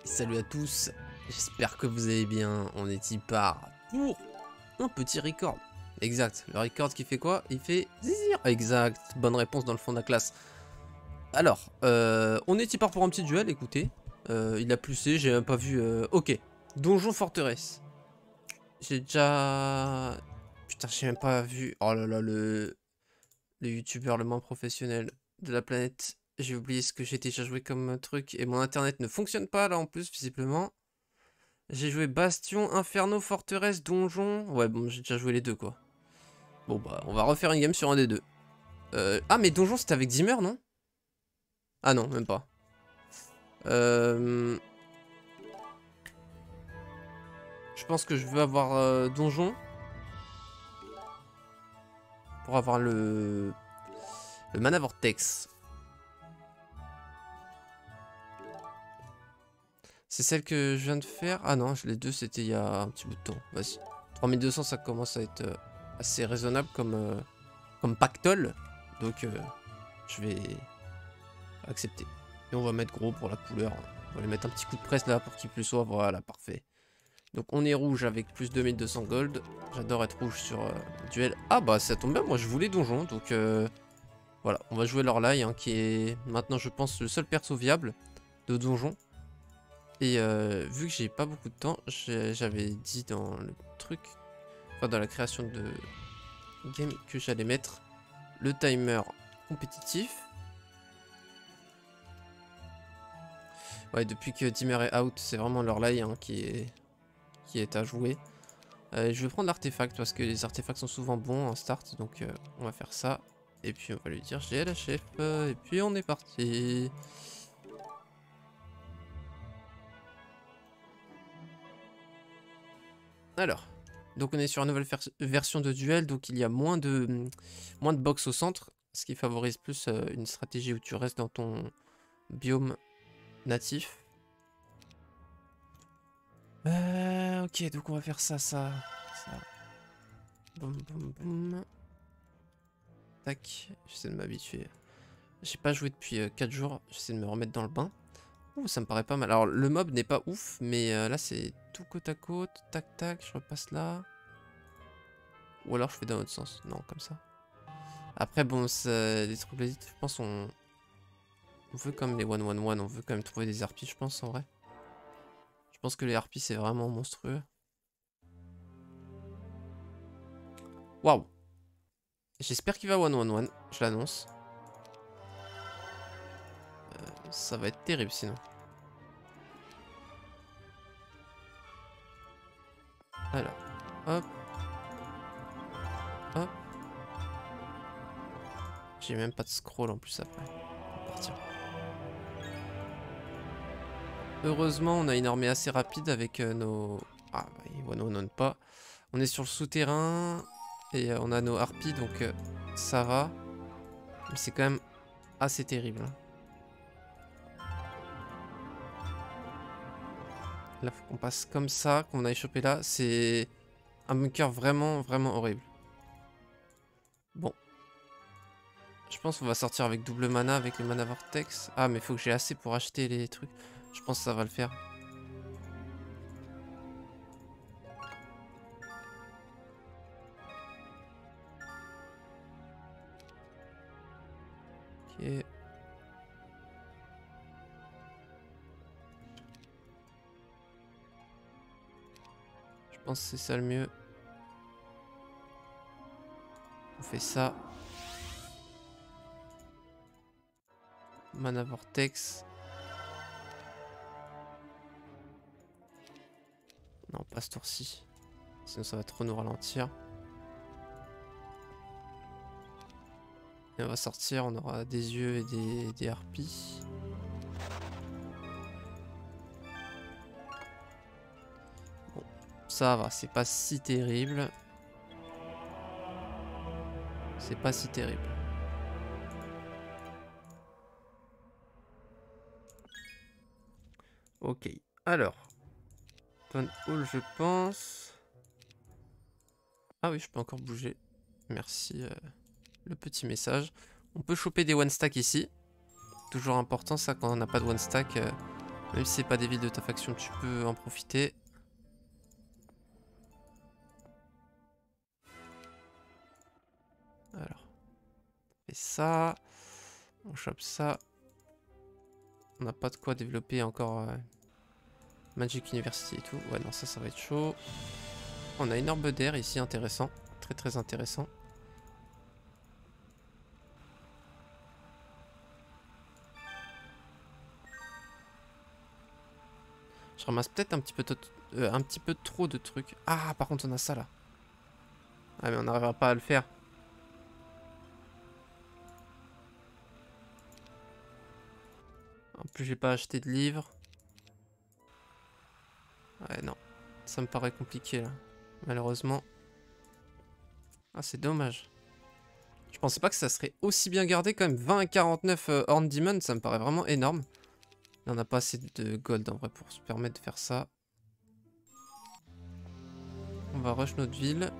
Salut à tous, j'espère que vous allez bien. On est y part pour un petit record. Exact, le record qui fait quoi? Il fait zizir. Exact, bonne réponse dans le fond de la classe. Alors, on est y part pour un petit duel, écoutez. Il a plusé, j'ai même pas vu... Ok, Donjon Forteresse. J'ai déjà... Putain, j'ai même pas vu... Oh là là, le youtubeur le moins professionnel de la planète. J'ai oublié ce que j'ai déjà joué comme truc et mon internet ne fonctionne pas là en plus visiblement. J'ai joué Bastion, Inferno, Forteresse, Donjon. Ouais bon j'ai déjà joué les deux quoi. Bon bah on va refaire une game sur un des deux. Ah mais Donjon c'était avec Dimmer non? Ah non même pas. Je pense que je veux avoir Donjon. Pour avoir le Mana Vortex. C'est celle que je viens de faire. Ah non, les deux c'était il y a un petit bout de temps. Vas-y. 3200 ça commence à être assez raisonnable comme pactole. Donc je vais accepter. Et on va mettre gros pour la couleur. On va lui mettre un petit coup de presse là pour qu'il plus soit. Voilà, parfait. Donc on est rouge avec plus 2200 gold. J'adore être rouge sur duel. Ah bah ça tombe bien, moi je voulais donjon. Donc voilà, on va jouer Lorelai hein, qui est maintenant je pense le seul perso viable de donjon. Et vu que j'ai pas beaucoup de temps, j'avais dit dans le truc, enfin dans la création de game que j'allais mettre le timer compétitif. Ouais, depuis que Dimmer est out, c'est vraiment Lorelai hein, qui est à jouer. Je vais prendre l'artefact parce que les artefacts sont souvent bons en start, donc on va faire ça. Et puis on va lui dire j'ai la chef, et puis on est parti. Alors, donc on est sur une nouvelle version de duel, donc il y a moins de box au centre, ce qui favorise plus une stratégie où tu restes dans ton biome natif. Ok, donc on va faire ça. Boum, boum, boum. Tac, j'essaie de m'habituer. J'ai pas joué depuis 4 jours, j'essaie de me remettre dans le bain. Ouh, ça me paraît pas mal. Alors, le mob n'est pas ouf, mais là, c'est tout côte à côte. Tac, tac, je repasse là. Ou alors, je fais dans l'autre sens. Non, comme ça. Après, bon, les troglodytes, je pense, on veut comme les 1-1-1, on veut quand même trouver des harpies, je pense, en vrai. Je pense que les harpies, c'est vraiment monstrueux. Waouh! J'espère qu'il va 1-1-1, je l'annonce. Ça va être terrible sinon. Alors, hop. Hop. J'ai même pas de scroll en plus après. On va partir. Heureusement, on a une armée assez rapide avec nos... Ah, bah, ils 1-1-1 pas. On est sur le souterrain. Et on a nos harpies, donc ça va. Mais c'est quand même assez terrible. Là, faut qu'on passe comme ça, qu'on aille choper là. C'est un bunker vraiment, vraiment horrible. Bon. Je pense qu'on va sortir avec double mana, avec le mana vortex. Ah, mais faut que j'ai assez pour acheter les trucs. Je pense que ça va le faire. Ok. Je pense que c'est ça le mieux. On fait ça. Mana vortex. Non, pas ce tour-ci. Sinon ça va trop nous ralentir. Et on va sortir, on aura des yeux et des harpies. Bon, ça va, c'est pas si terrible. C'est pas si terrible. Ok, alors. Town Hall, je pense. Ah oui, je peux encore bouger. Merci le petit message. On peut choper des one stack ici. Toujours important ça quand on n'a pas de one stack. Même si c'est pas des villes de ta faction, tu peux en profiter. Alors, on fait ça. On chope ça. On n'a pas de quoi développer encore Magic University et tout. Ouais, non, ça va être chaud. On a une orbe d'air ici, intéressant. Très très intéressant. Je ramasse peut-être un petit peu trop de trucs. Ah, par contre, on a ça là. Ah, mais on n'arrivera pas à le faire. En plus, j'ai pas acheté de livres. Ouais, non. Ça me paraît compliqué là. Malheureusement. Ah, c'est dommage. Je pensais pas que ça serait aussi bien gardé quand même. 20 à 49 Horn Demon, ça me paraît vraiment énorme. On n'a pas assez de gold en vrai pour se permettre de faire ça. On va rush notre ville.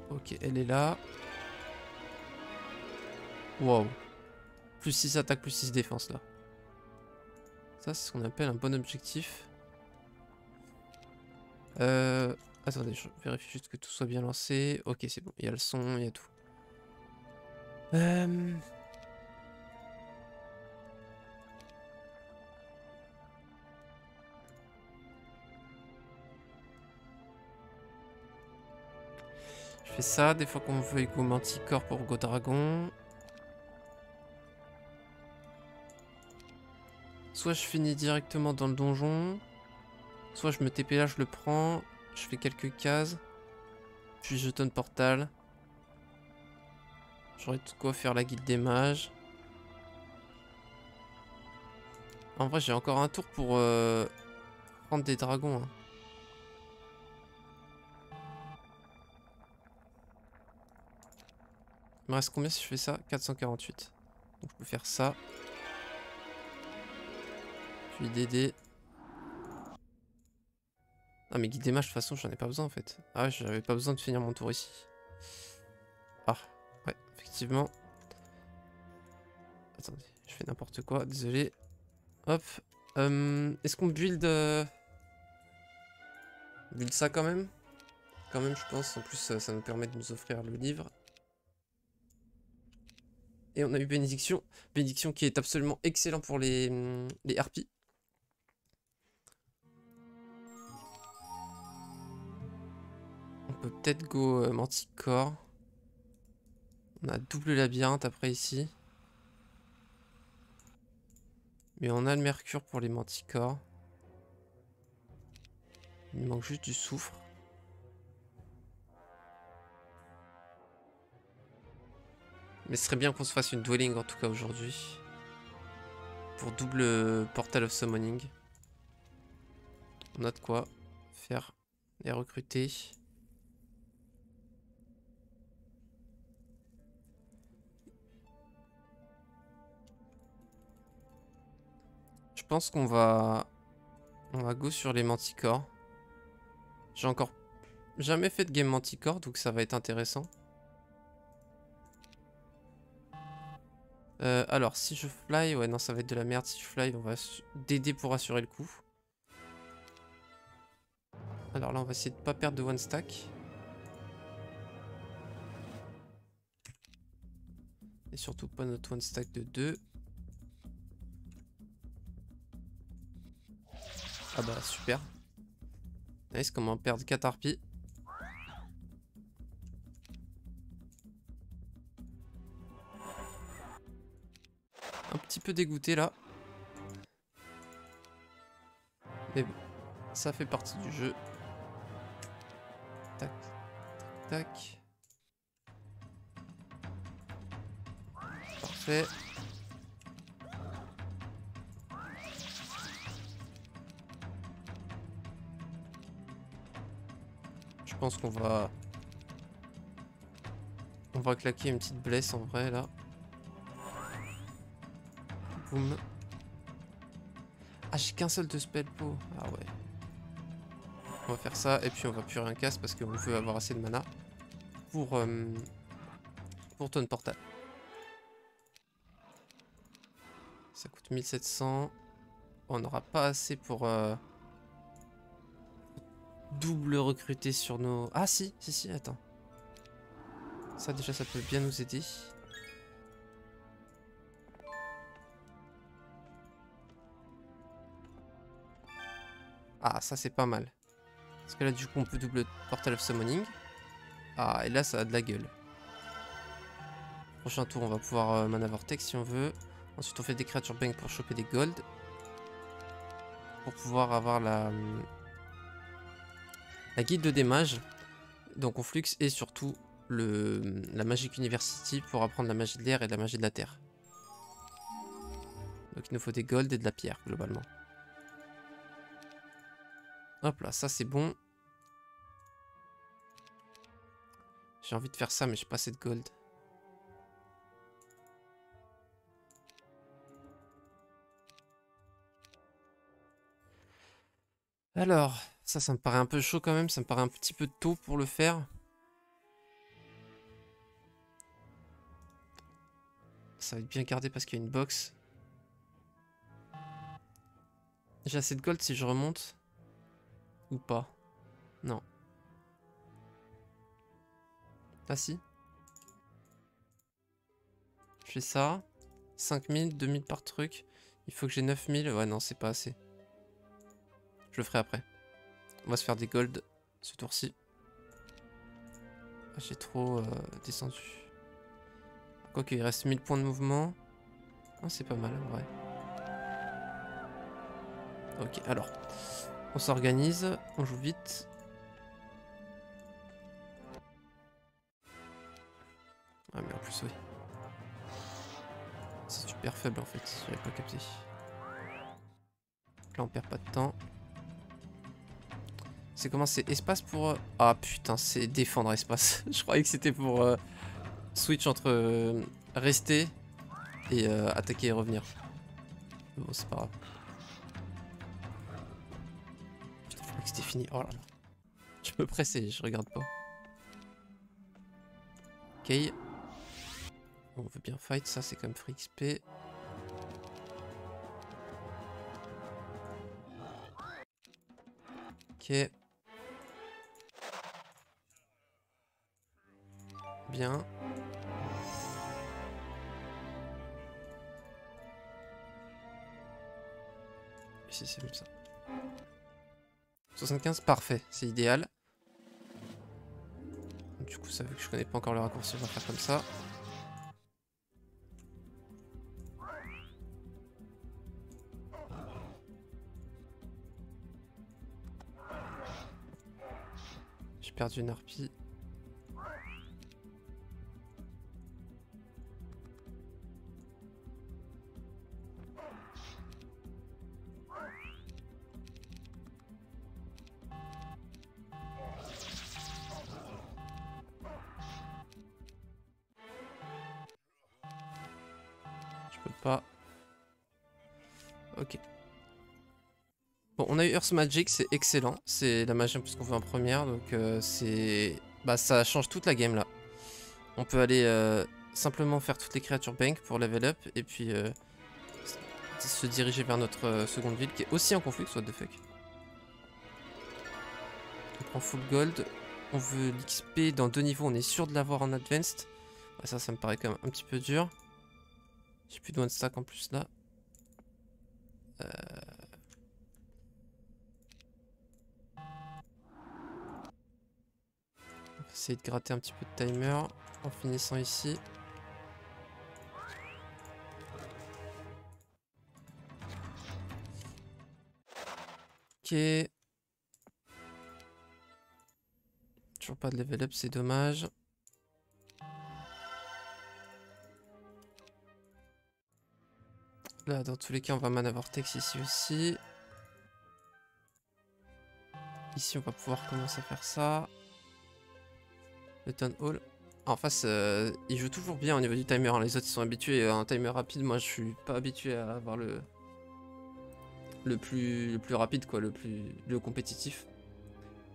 Ok, elle est là. Wow. Plus 6 attaque, plus 6 défense là. Ça, c'est ce qu'on appelle un bon objectif. Attendez, je vérifie juste que tout soit bien lancé. Ok, c'est bon. Il y a le son, il y a tout. Je fais ça, des fois qu'on veut Go Manticore pour Go Dragon. Soit je finis directement dans le donjon. Soit je me TP là, je le prends. Je fais quelques cases. Puis je donne portal. J'aurais tout quoi faire la guilde des mages. En vrai, j'ai encore un tour pour prendre des dragons. Hein. Il me reste combien si je fais ça? 448. Donc je peux faire ça. Puis DD. Ah mais guide des mages de toute façon j'en ai pas besoin en fait. Ah ouais, j'avais pas besoin de finir mon tour ici. Ah ouais effectivement. Attendez, je fais n'importe quoi, désolé. Hop. Est-ce qu'on build build ça quand même? Quand même je pense, en plus ça nous permet de nous offrir le livre. Et on a eu bénédiction. Bénédiction qui est absolument excellent pour les harpies. On peut peut-être go Manticore. On a double labyrinthe après ici. Mais on a le mercure pour les manticores. Il manque juste du soufre. Mais ce serait bien qu'on se fasse une dwelling en tout cas aujourd'hui. Pour double Portal of Summoning. On a de quoi faire et recruter. Je pense qu'on va... On va go sur les manticores. J'ai encore jamais fait de game manticore, donc ça va être intéressant. Alors, si je fly... Ouais, non, ça va être de la merde. Si je fly, on va DD pour assurer le coup. Alors là, on va essayer de pas perdre de one stack. Et surtout pas notre one stack de 2. Ah bah, super. Nice, comment perdre 4 harpies. Un petit peu dégoûté là. Mais bon, ça fait partie du jeu. Tac, tac. Parfait. Je pense qu'on va... On va claquer une petite blesse en vrai là. Boum. Ah, j'ai qu'un seul de spell pot. Ah ouais. On va faire ça et puis on va plus rien casse parce qu'on veut avoir assez de mana pour ton portal. Ça coûte 1700. On n'aura pas assez pour double recruter sur nos... Ah si, attends. Ça déjà, ça peut bien nous aider. Ah, ça c'est pas mal. Parce que là, du coup, on peut double Portal of Summoning. Ah, et là, ça a de la gueule. Prochain tour, on va pouvoir Mana Vortex si on veut. Ensuite, on fait des créatures bank pour choper des gold. Pour pouvoir avoir la guilde de démage. Donc, on flux et surtout la Magic University pour apprendre la magie de l'air et la magie de la terre. Donc, il nous faut des gold et de la pierre, globalement. Hop là, ça c'est bon. J'ai envie de faire ça, mais j'ai pas assez de gold. Alors, ça me paraît un peu chaud quand même. Ça me paraît un petit peu tôt pour le faire. Ça va être bien gardé parce qu'il y a une box. J'ai assez de gold si je remonte. Ou pas. Non. Ah si. Je fais ça. 5000, 2000 par truc. Il faut que j'ai 9000. Ouais, non, c'est pas assez. Je le ferai après. On va se faire des gold ce tour-ci. Ah, j'ai trop descendu. Quoique, il reste 1000 points de mouvement. Ah, c'est pas mal, en vrai. Ok, alors. On s'organise. On joue vite. Ah, mais en plus, oui. C'est super faible, en fait. J'avais pas capté. Là, on perd pas de temps. C'est comment? C'est espace pour... Ah putain, c'est défendre espace. Je croyais que c'était pour switch entre rester et attaquer et revenir. Bon, c'est pas grave. Putain, je croyais que c'était fini. Oh là là. Je peux presser, je regarde pas. Ok. On veut bien fight, ça c'est comme free XP. Ok. Bien. Si c'est comme ça. 75, parfait, c'est idéal. Du coup, ça veut que je connais pas encore le raccourci, on va faire comme ça. J'ai perdu une harpie. Je peux pas. Ok. Bon, on a eu Earth Magic, c'est excellent. C'est la magie en plus qu'on veut en première, donc c'est... Bah, ça change toute la game là. On peut aller simplement faire toutes les créatures bank pour level up, et puis se diriger vers notre seconde ville qui est aussi en conflit, what the fuck. On prend full gold. On veut l'XP dans 2 niveaux, on est sûr de l'avoir en advanced. Ouais, ça me paraît quand même un petit peu dur. J'ai plus de one stack en plus là. On va essayer de gratter un petit peu de timer en finissant ici. Ok. Toujours pas de level up, c'est dommage. Là, dans tous les cas, on va mana vortex ici aussi. Ici, on va pouvoir commencer à faire ça. Le Town Hall. En face, il joue toujours bien au niveau du timer. Hein. Les autres, ils sont habitués à un timer rapide. Moi, je suis pas habitué à avoir le plus rapide, quoi, le compétitif.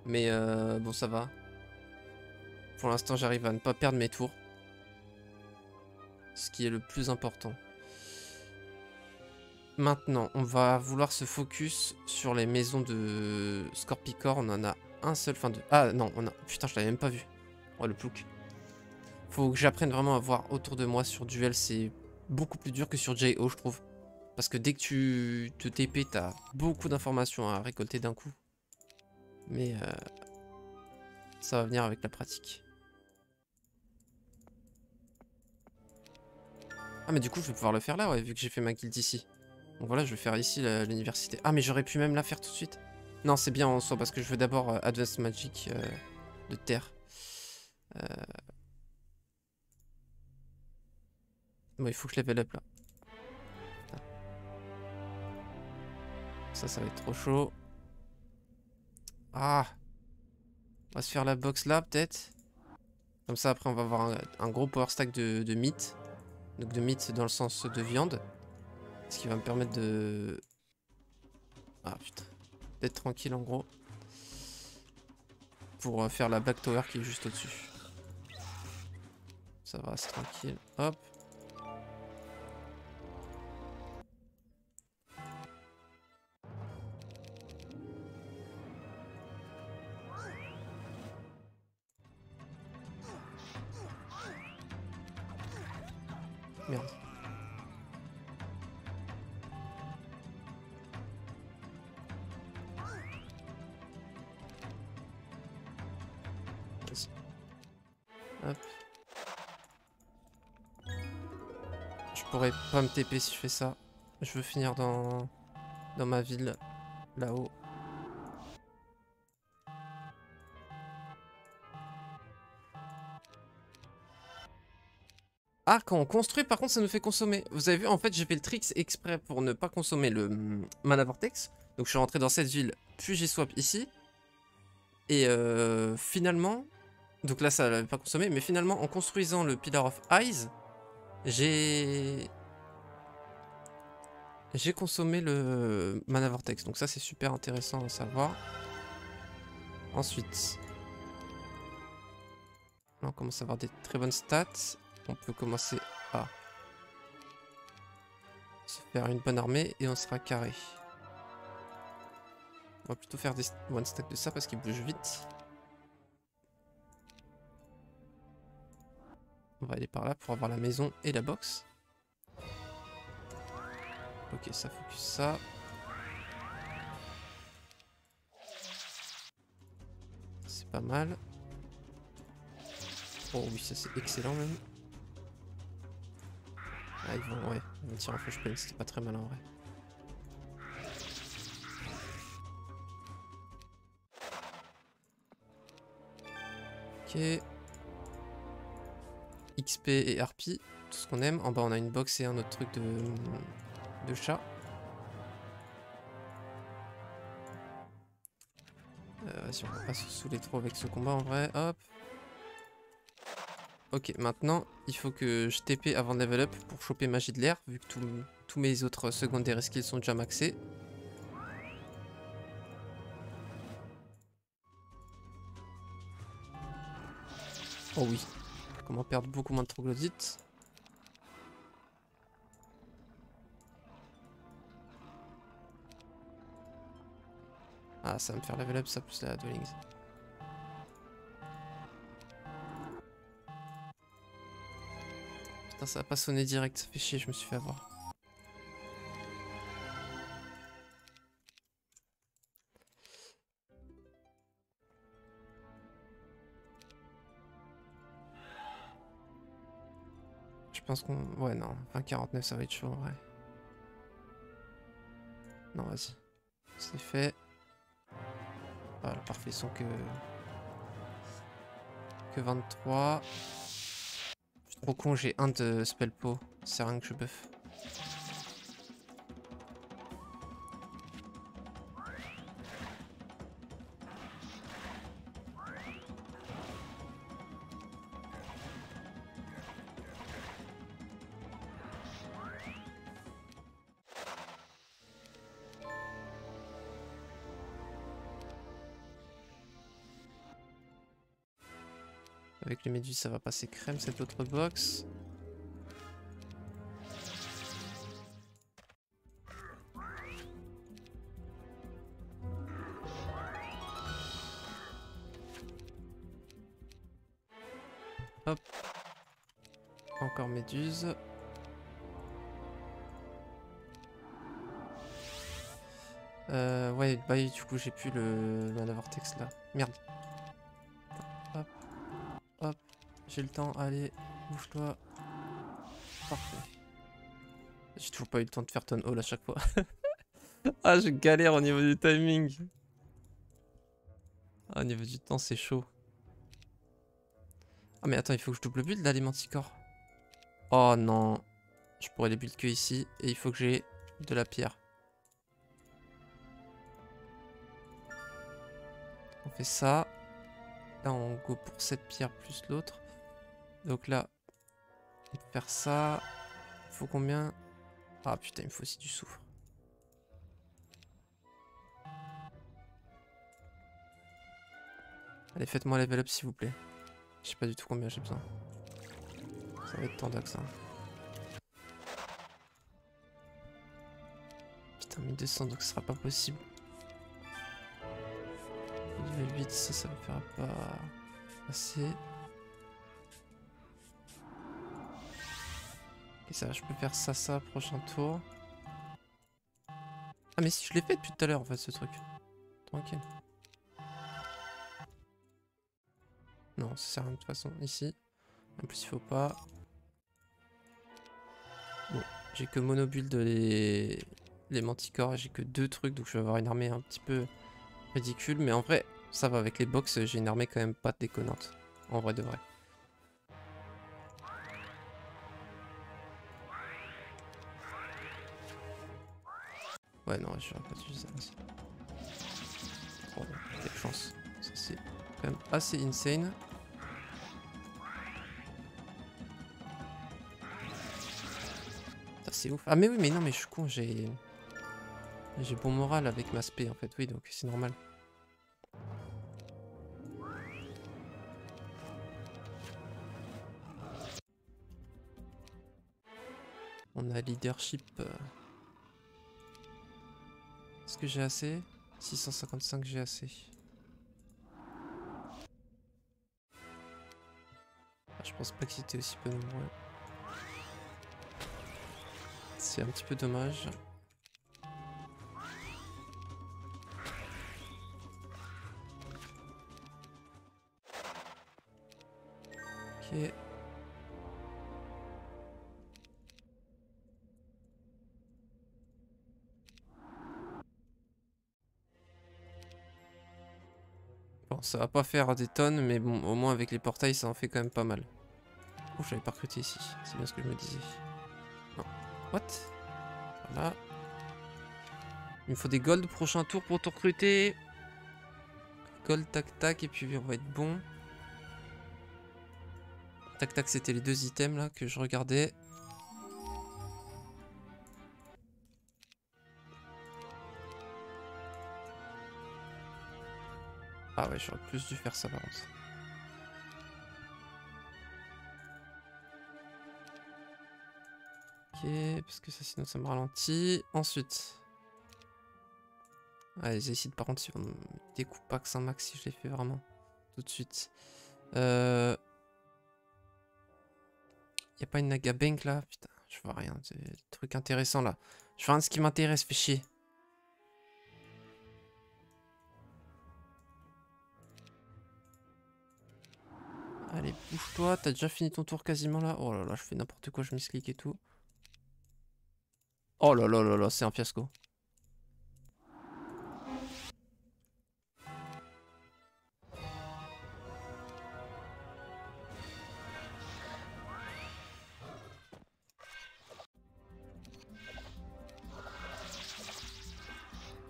Mais bon, ça va. Pour l'instant, j'arrive à ne pas perdre mes tours. Ce qui est le plus important. Maintenant, on va vouloir se focus sur les maisons de Scorpicor. On en a un seul, enfin deux. Ah non, on a... Putain, je l'avais même pas vu. Oh, le plouc. Faut que j'apprenne vraiment à voir autour de moi sur Duel. C'est beaucoup plus dur que sur JO, je trouve. Parce que dès que tu te TP, t'as beaucoup d'informations à récolter d'un coup. Mais ça va venir avec la pratique. Ah mais du coup, je vais pouvoir le faire là, ouais, vu que j'ai fait ma guilde ici. Donc voilà, je vais faire ici l'université. Ah mais j'aurais pu même la faire tout de suite. Non, c'est bien en soi, parce que je veux d'abord Advanced Magic de terre. Bon, il faut que je level up là. Ça va être trop chaud. Ah, on va se faire la box là, peut-être. Comme ça, après, on va avoir un gros power stack de meat. Donc de meat dans le sens de viande. Ce qui va me permettre de... Ah putain. D'être tranquille en gros. Pour faire la Black Tower qui est juste au-dessus. Ça va, c'est tranquille. Hop. Merde. Vas-y. Hop. Je pourrais pas me TP si je fais ça. Je veux finir dans ma ville, là-haut. Ah, quand on construit, par contre, ça nous fait consommer. Vous avez vu, en fait, j'ai fait le trick exprès pour ne pas consommer le mana vortex. Donc, je suis rentré dans cette ville, puis j'ai swap ici. Et finalement... Donc là, ça l'avait pas consommé. Mais finalement, en construisant le Pillar of Eyes, j'ai consommé le mana vortex. Donc ça, c'est super intéressant à savoir. Ensuite... Là, on commence à avoir des très bonnes stats. On peut commencer à se faire une bonne armée et on sera carré. On va plutôt faire des one stack de ça parce qu'il bouge vite. On va aller par là pour avoir la maison et la box. Ok, ça focus ça. C'est pas mal. Oh oui, ça c'est excellent même. Ah, ils vont tirer en flashbang, c'était pas très mal en vrai. Ok. XP et harpie, tout ce qu'on aime. En bas on a une box et un autre truc de chat. Vas-y, on va pas se saouler trop avec ce combat en vrai. Hop. Ok, maintenant il faut que je TP avant de level up pour choper magie de l'air, vu que tous mes autres secondaires skills sont déjà maxés. Oh oui. Comment perdre beaucoup moins de troglodytes. Ah, ça va me faire level up ça plus la dwellings. Putain, ça va pas sonner direct, ça fait chier, je me suis fait avoir. Je pense qu'on... Ouais, non, 20-49 ça va être chaud en vrai. Non, vas-y. C'est fait. Voilà, parfait, ils sont que 23. Je suis trop con, j'ai un de spellpo. C'est rien que je buff. Avec les méduses, ça va passer crème cette autre box. Encore méduse. Ouais, bah du coup j'ai plus le mana vortex là. Merde. Hop, hop. J'ai le temps, allez, bouge-toi. Parfait. J'ai toujours pas eu le temps de faire ton hall à chaque fois. Ah, je galère au niveau du timing. Ah, au niveau du temps, c'est chaud. Ah, mais attends, il faut que je double build là, les manticores. Oh non. Je pourrais les build que ici. Et il faut que j'ai de la pierre. On fait ça. Là, on go pour cette pierre plus l'autre. Donc là, on peut faire ça. Il faut combien? Ah putain, il me faut aussi du soufre. Allez, faites-moi level up s'il vous plaît. Je sais pas du tout combien j'ai besoin. Ça va être tendax hein. Putain, 1200 donc ce sera pas possible. Level 8, ça me fera pas assez. Et ça, je peux faire ça, prochain tour. Ah mais si, je l'ai fait depuis tout à l'heure en fait ce truc. Tranquille. Non, ça sert à rien de toute façon, ici. En plus il faut pas. Bon, j'ai que mono build les manticores, j'ai que 2 trucs, donc je vais avoir une armée un petit peu ridicule. Mais en vrai, ça va avec les box, j'ai une armée quand même pas déconnante. En vrai de vrai. Ouais, non, je n'aurais pas dû ça aussi. Oh, quelle chance. Ça, c'est quand même assez insane. C'est ouf. Ah, mais oui, mais non, mais je suis con, j'ai bon moral avec ma spé en fait, oui, donc c'est normal. On a leadership. Est-ce que j'ai assez? 655, j'ai assez. Ah, je pense pas qu'ils étaient aussi peu nombreux. C'est un petit peu dommage. Ok. Bon, ça va pas faire des tonnes, mais bon, au moins avec les portails, ça en fait quand même pas mal. Oh, j'avais pas recruté ici. C'est bien ce que je me disais. Non. What? Voilà. Il me faut des gold prochain tour pour te recruter. Gold, tac, tac, et puis on va être bon. Tac, tac, c'était les 2 items là que je regardais. Ah ouais, j'aurais plus dû faire ça par contre. Ok, parce que ça sinon ça me ralentit. Ensuite. Ah, les acides par contre ils vont me découper Pax un max si je les fais vraiment. Tout de suite. Y a pas une Naga Bank là? Putain, je vois rien. C'est des trucs intéressants là. Je vois rien de ce qui m'intéresse, fais chier. Allez, bouge-toi, t'as déjà fini ton tour quasiment là. Oh là là, je fais n'importe quoi, je misclick et tout. Oh là là là là, c'est un fiasco.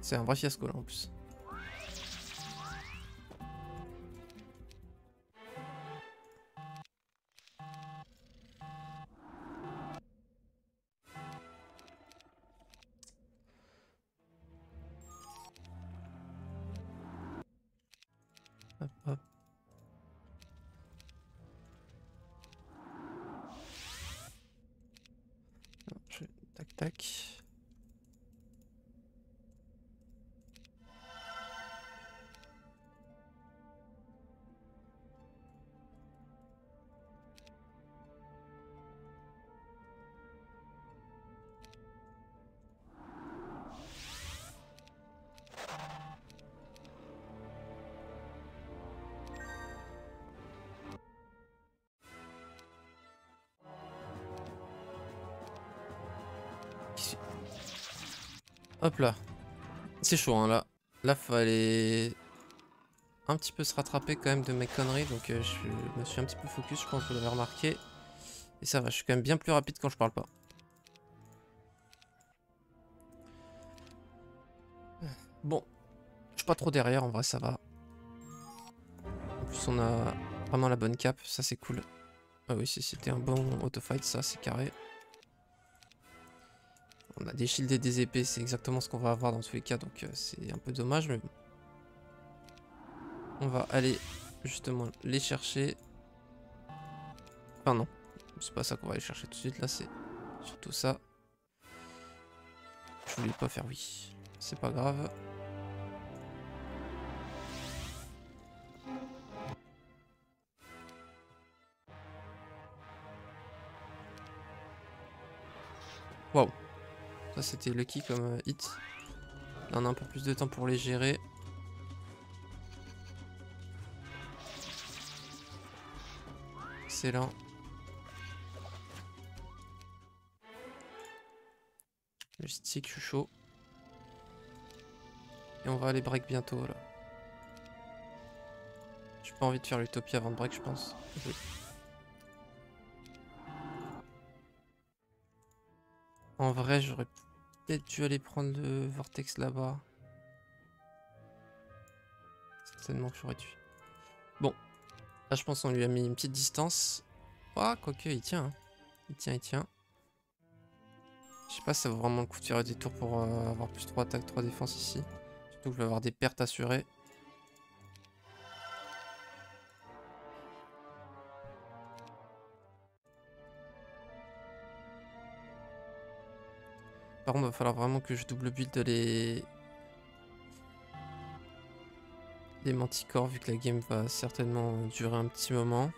C'est un vrai fiasco là en plus. Hop hop. Tac tac. Hop là. C'est chaud, hein, là. Là, fallait un petit peu se rattraper quand même de mes conneries. Donc, je me suis un petit peu focus, je pense que vous l'avez remarqué. Et ça va, je suis quand même bien plus rapide quand je parle pas. Bon, je suis pas trop derrière, en vrai, ça va. En plus, on a vraiment la bonne cape, ça c'est cool. Ah oui, si c'était un bon auto-fight, ça c'est carré. On a des shields et des épées, c'est exactement ce qu'on va avoir dans tous les cas, donc c'est un peu dommage, mais bon. On va aller justement les chercher. Enfin non, c'est pas ça qu'on va aller chercher tout de suite, là c'est surtout ça. Je voulais pas faire oui, c'est pas grave. Waouh, ça c'était lucky comme hit. Là on a un peu plus de temps pour les gérer. Excellent. Le stick, je suis chaud. Et on va aller break bientôt là. J'ai pas envie de faire l'utopie avant de break, je pense. Oui. En vrai, j'aurais peut-être dû aller prendre le vortex là-bas. Certainement que j'aurais dû. Bon, là je pense qu'on lui a mis une petite distance. Ah, quoique, il tient. Hein. Il tient, il tient. Je sais pas si ça vaut vraiment le coup de faire des tours pour avoir plus 3 attaques, 3 défenses ici. Surtout que je vais avoir des pertes assurées. Par contre, il va falloir vraiment que je double build les manticores vu que la game va certainement durer un petit moment.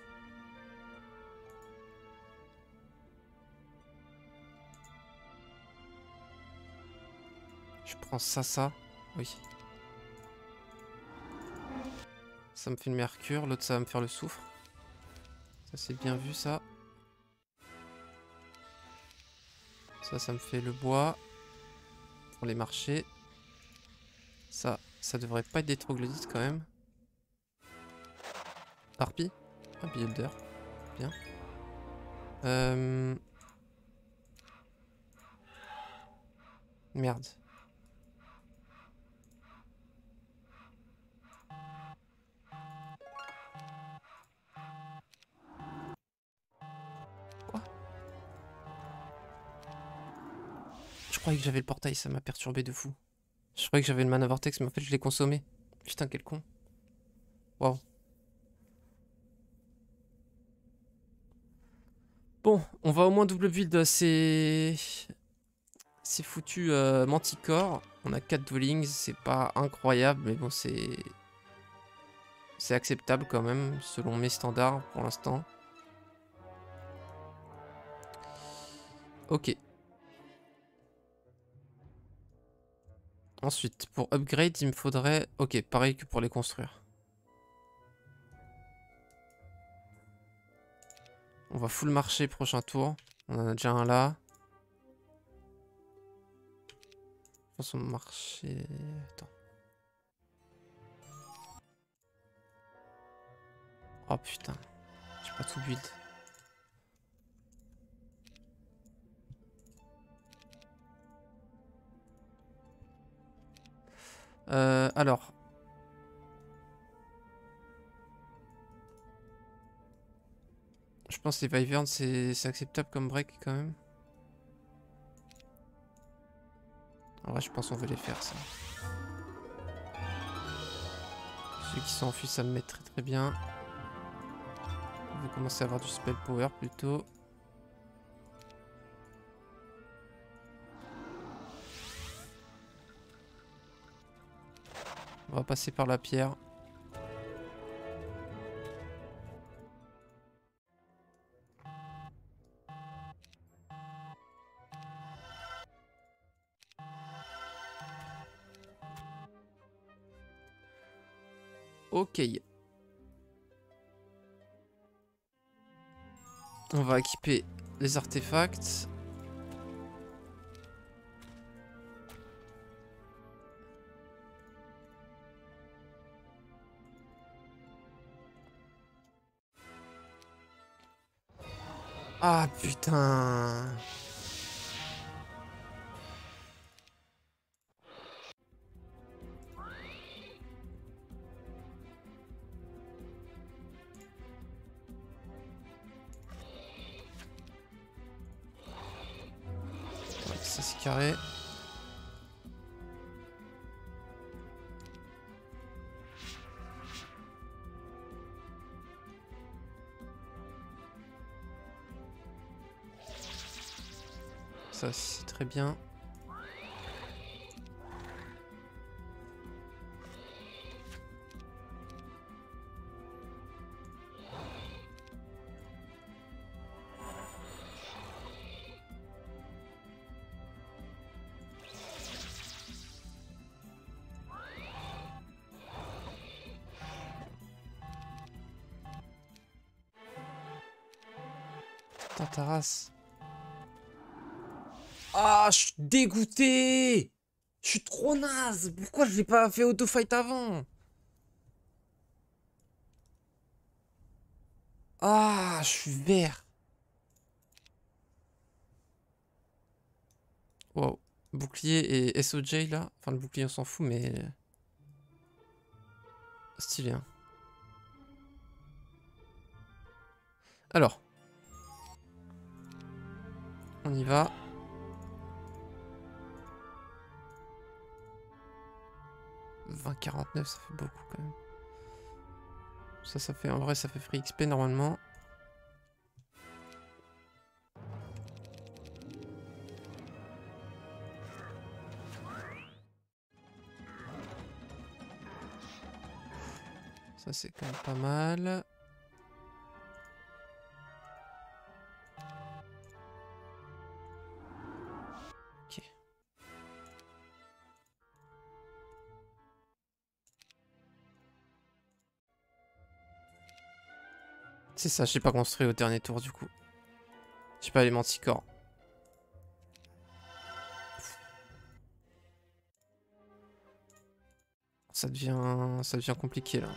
Je prends ça. Oui. Ça me fait le mercure, l'autre ça va me faire le soufre. Ça c'est bien vu ça. Ça me fait le bois. Pour les marchés. Ça devrait pas être des troglodytes quand même. Harpie. Ah, builder. Bien. Merde. Quoi? Je croyais que j'avais le portail, ça m'a perturbé de fou. Je croyais que j'avais le mana vortex, mais en fait je l'ai consommé. Putain, quel con. Waouh. Bon, on va au moins double build ces foutus manticores. On a 4 dwellings, c'est pas incroyable, mais bon, c'est acceptable quand même, selon mes standards pour l'instant. Ok. Ensuite, pour upgrade, il me faudrait... Ok, pareil que pour les construire. On va full marché prochain tour. On en a déjà un là. Je pense qu'on marché... Attends. Oh putain. J'ai pas tout build. Alors. Je pense que les Wyverns c'est acceptable comme break quand même. En vrai, je pense qu'on veut les faire ça. Ceux qui s'enfuient, ça me met très très bien. On va commencer à avoir du spell power plutôt. On va passer par la pierre. Ok. On va équiper les artefacts. Ah putain. Ouais, ça c'est carré. Ça c'est très bien. Putain, ta race. Ah, je suis dégoûté. Je suis trop naze. Pourquoi je l'ai pas fait auto-fight avant? Ah, je suis vert. Wow. Bouclier et SOJ là. Enfin, le bouclier, on s'en fout, mais... Stylé, hein. Alors. On y va. « 20,49, ça fait beaucoup quand même. Ça fait... En vrai, ça fait free XP normalement. Ça, c'est quand même pas mal. Ok. C'est ça, j'ai pas construit au dernier tour du coup. J'ai pas les manticores. Ça devient compliqué là.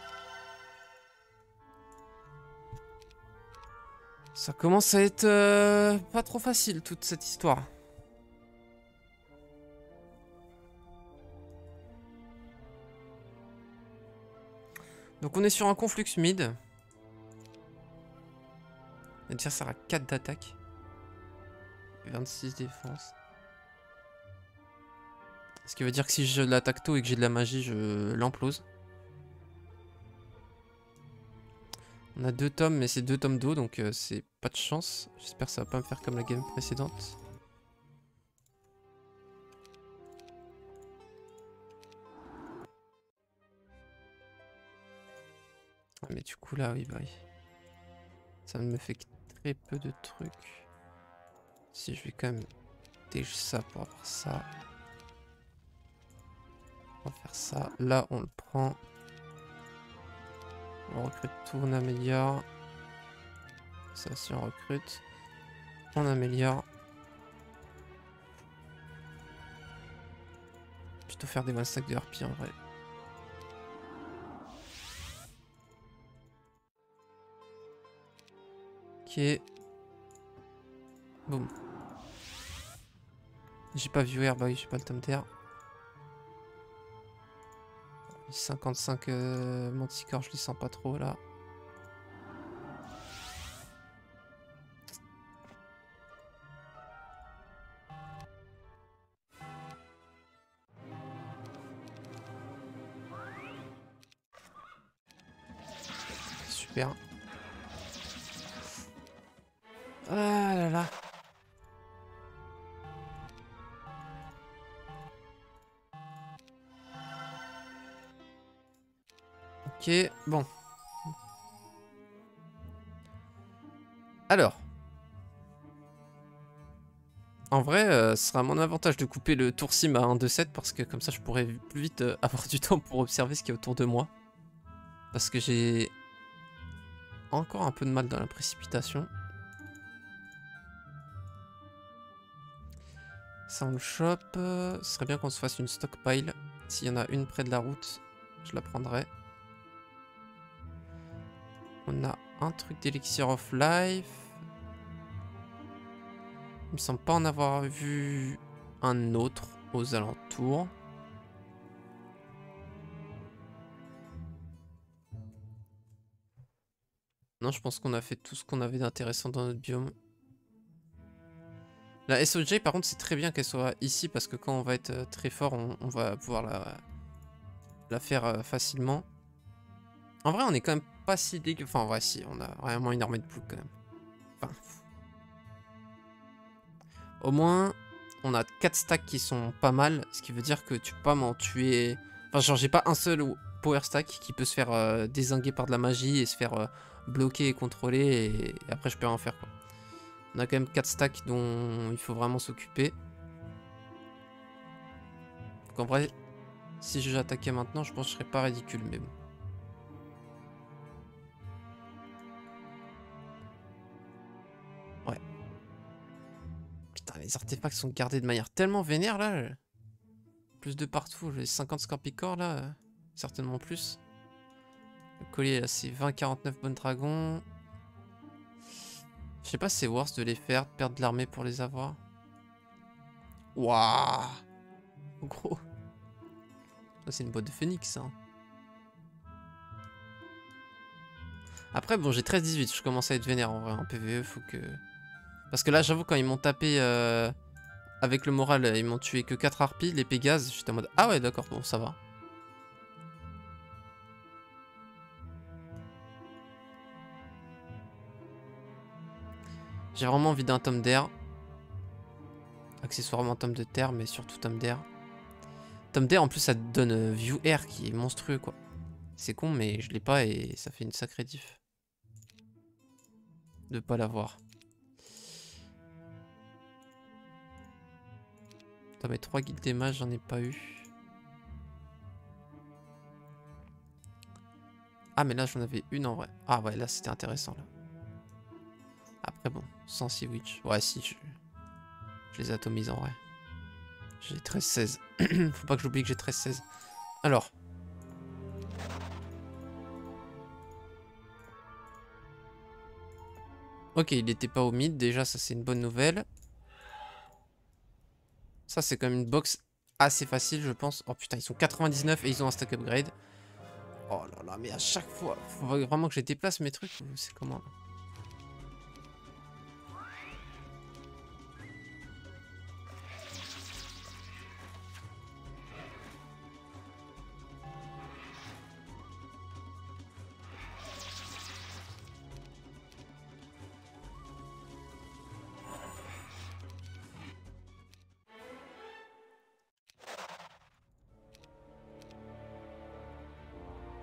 Ça commence à être pas trop facile toute cette histoire. Donc on est sur un conflux mid. L'adversaire a 4 d'attaque. 26 défense. Ce qui veut dire que si je l'attaque tôt et que j'ai de la magie, je l'implose. On a 2 tomes, mais c'est 2 tomes d'eau, donc c'est pas de chance. J'espère que ça va pas me faire comme la game précédente. Ah, mais du coup là, oui, bah oui. Ça ne me fait que très peu de trucs. Si je vais quand même déjà ça pour avoir ça. On va faire ça. Là, on le prend. On recrute tout, on améliore. Ça aussi, on recrute. On améliore. Plutôt faire des one stack de harpie en vrai. Ok. Boum. J'ai pas vu bah oui, j'ai pas le tome d'air. 55 manticore, je les sens pas trop là. Super. Ah là là. Ok, bon. Alors. En vrai, ce sera à mon avantage de couper le tour sim à 1-2-7 parce que comme ça je pourrais plus vite avoir du temps pour observer ce qu'il y a autour de moi. Parce que j'ai encore un peu de mal dans la précipitation. Ça on le chope. Ce serait bien qu'on se fasse une stockpile. S'il y en a une près de la route, je la prendrai. On a un truc d'Elixir of Life. Il me semble pas en avoir vu un autre aux alentours. Non, je pense qu'on a fait tout ce qu'on avait d'intéressant dans notre biome. La SOJ, par contre, c'est très bien qu'elle soit ici parce que quand on va être très fort, on va pouvoir la faire facilement. En vrai, on est quand même pas si dégueu. Enfin, en vrai, si, on a vraiment une armée de ploucs quand même. Enfin, au moins, on a 4 stacks qui sont pas mal, ce qui veut dire que tu peux pas m'en tuer. Enfin, genre, j'ai pas un seul power stack qui peut se faire dézinguer par de la magie et se faire bloquer et contrôler, et après, je peux rien faire, quoi. On a quand même 4 stacks dont il faut vraiment s'occuper. Donc, en vrai, si j'attaquais maintenant, je pense que je serais pas ridicule, mais bon. Ouais. Putain, les artefacts sont gardés de manière tellement vénère, là. Plus de partout. Les 50 Scorpicors, là. Certainement plus. Le collier, là, c'est 20-49 bonnes dragons. Je sais pas si c'est worth de les faire, de perdre de l'armée pour les avoir. Waouh, gros. Ça, c'est une boîte de phoenix, hein. Après, bon, j'ai 13-18. Je commence à être vénère, en vrai. En PvE, faut que... Parce que là, j'avoue, quand ils m'ont tapé avec le moral, ils m'ont tué que 4 harpies, les Pégases. J'étais en mode, ah ouais, d'accord, bon, ça va. J'ai vraiment envie d'un tome d'air. Accessoirement tome de terre, mais surtout tome d'air. Tome d'air, en plus, ça te donne view air qui est monstrueux, quoi. C'est con, mais je l'ai pas et ça fait une sacrée diff de pas l'avoir. Putain, mais 3 guildes des mages, j'en ai pas eu. Ah, mais là, j'en avais une en vrai. Ah ouais, là, c'était intéressant, là. Après, bon, sans Sea Witch. Ouais, si, je les atomise en vrai. J'ai 13-16. Faut pas que j'oublie que j'ai 13-16. Alors. Ok, il était pas au mid. Déjà, ça, c'est une bonne nouvelle. Ça, c'est quand même une box assez facile, je pense. Oh putain, ils sont 99 et ils ont un stack upgrade. Oh là là, mais à chaque fois, faut vraiment que je déplace mes trucs. C'est comment?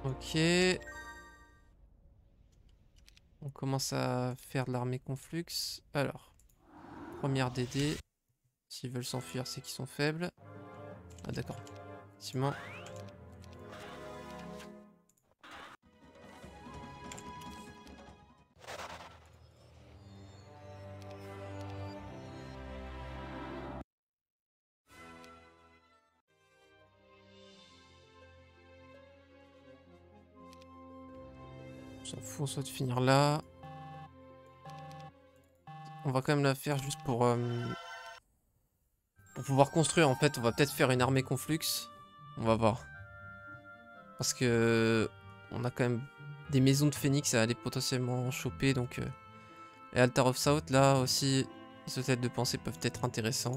Ok. On commence à faire de l'armée conflux. Alors, première DD. S'ils veulent s'enfuir, c'est qu'ils sont faibles. Ah d'accord. Effectivement. On s'en fout, on souhaite finir là. On va quand même la faire juste pour pouvoir construire. En fait, on va peut-être faire une armée conflux. On va voir. Parce que on a quand même des maisons de phénix à aller potentiellement choper. Donc, et Altar of South, là aussi, les hôtels de pensée peuvent être intéressants.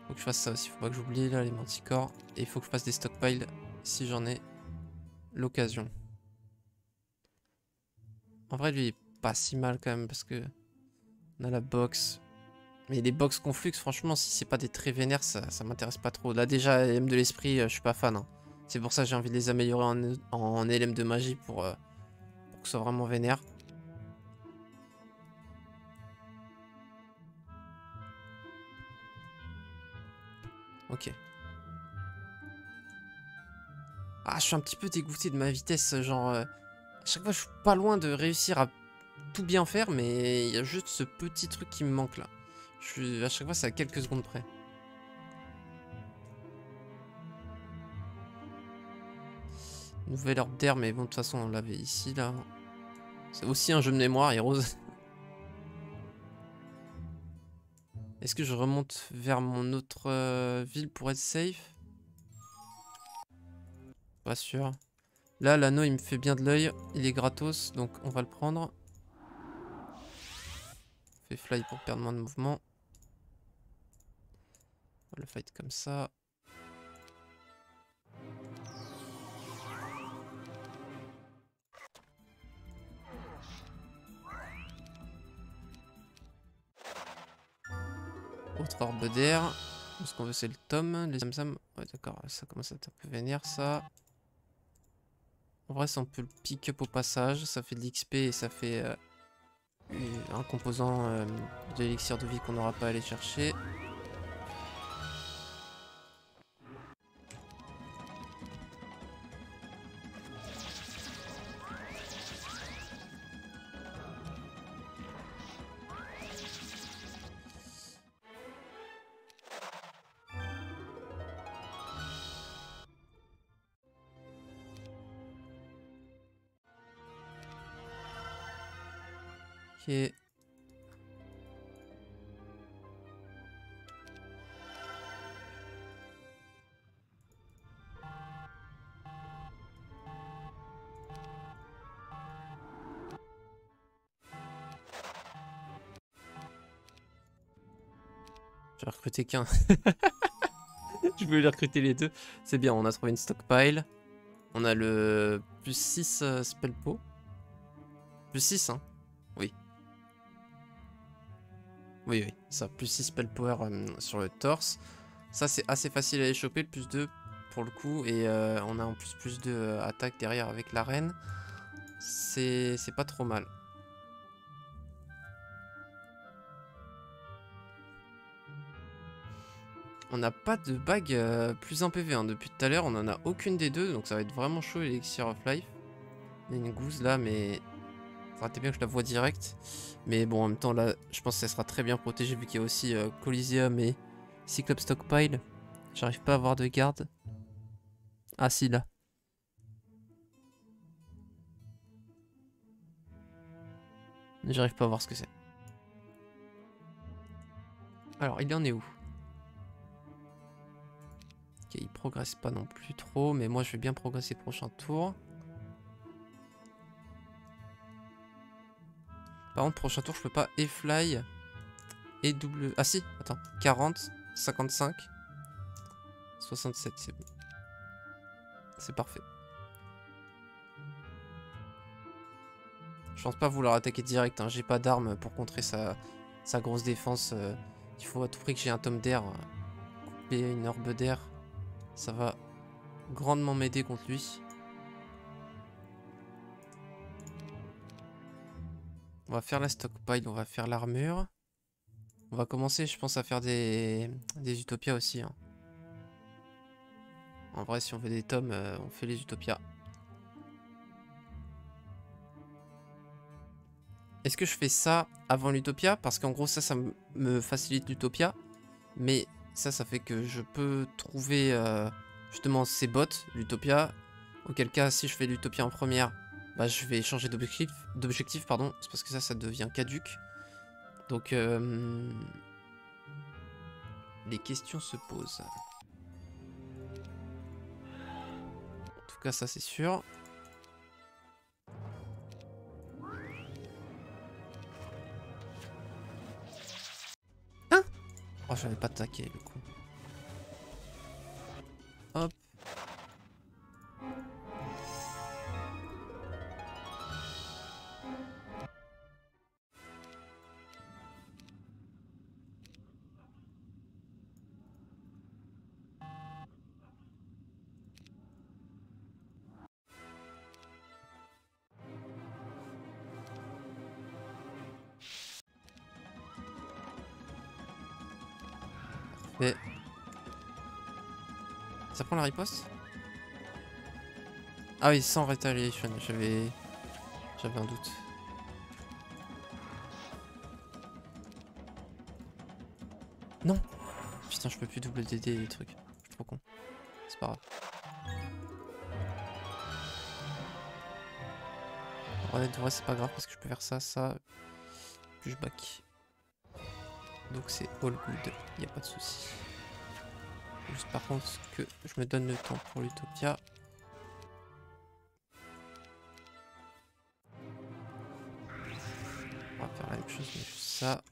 Faut que je fasse ça aussi, faut pas que j'oublie là les manticores. Et il faut que je fasse des stockpiles si j'en ai l'occasion. En vrai, lui, il est pas si mal quand même parce que on a la box. Mais les box conflux, franchement, si c'est pas des très vénères, ça m'intéresse pas trop. Là, déjà, LM de l'esprit, je suis pas fan, hein. C'est pour ça que j'ai envie de les améliorer en LM de magie pour que ce soit vraiment vénère. Ok. Ah, je suis un petit peu dégoûté de ma vitesse, genre... à chaque fois, je suis pas loin de réussir à tout bien faire, mais il y a juste ce petit truc qui me manque, là. À chaque fois, c'est à quelques secondes près. Nouvelle ordre d'air, mais bon, de toute façon, on l'avait ici, là. C'est aussi un jeu de mémoire, Heroes. Est-ce que je remonte vers mon autre ville pour être safe? Pas sûr. Là, l'anneau, il me fait bien de l'œil. Il est gratos, donc on va le prendre. On fait fly pour perdre moins de mouvement. On va le fight comme ça. Autre orbe d'air. Ce qu'on veut, c'est le tome. Les zamzam. Ouais, d'accord. Ça commence à être un peu vénère, ça. En vrai, ça, on peut le pick up au passage. Ça fait de l'XP et ça fait un composant de l'élixir de vie qu'on n'aura pas à aller chercher. Ok. J'ai recruté qu'un. Je voulais recruter les deux. C'est bien, on a trouvé une stockpile. On a le plus 6 spellpo. Plus 6, hein. Oui. Oui, oui, ça, plus 6 spell power sur le torse. Ça, c'est assez facile à aller choper, le plus 2 pour le coup. Et on a en plus 2 attaques derrière avec la reine. C'est pas trop mal. On n'a pas de bague plus 1 PV. Hein. Depuis tout à l'heure, on en a aucune des deux. Donc ça va être vraiment chaud, l'Elixir of Life. Il y a une gousse là, mais ça aurait été bien que je la vois direct. Mais bon, en même temps, là, je pense qu'elle sera très bien protégée vu qu'il y a aussi Coliseum et Cyclops Stockpile. J'arrive pas à avoir de garde. Ah si, là. J'arrive pas à voir ce que c'est. Alors, il en est où? Ok, il progresse pas non plus trop, mais moi je vais bien progresser prochain tour. Par contre, prochain tour, je peux pas et fly et double... Ah si, attends. 40, 55, 67, c'est bon. C'est parfait. Je pense pas vouloir attaquer direct, hein. J'ai pas d'armes pour contrer sa grosse défense. Il faut à tout prix que j'ai un tome d'air. Couper une orbe d'air. Ça va grandement m'aider contre lui. On va faire la stockpile, on va faire l'armure. On va commencer, je pense, à faire des utopias aussi. Hein. En vrai, si on veut des tomes, on fait les utopias. Est-ce que je fais ça avant l'utopia? Parce qu'en gros, ça me facilite l'utopia. Mais ça fait que je peux trouver justement ces bots, l'utopia. Auquel cas, si je fais l'utopia en première, bah, je vais changer d'objectif, pardon. C'est parce que ça devient caduque. Donc, les questions se posent. En tout cas, ça c'est sûr. Hein? Oh, j'avais pas attaqué le coup. Hop. Mais... ça prend la riposte? Ah oui, sans retaliation, j'avais un doute. Non! Putain, je peux plus double DD les trucs. Je suis trop con. C'est pas grave. Ouais, de vrai, c'est pas grave parce que je peux faire ça, ça. Puis je back. Donc c'est all good, y a pas de souci. Juste par contre que je me donne le temps pour l'Utopia. On va faire la même chose, mais juste ça.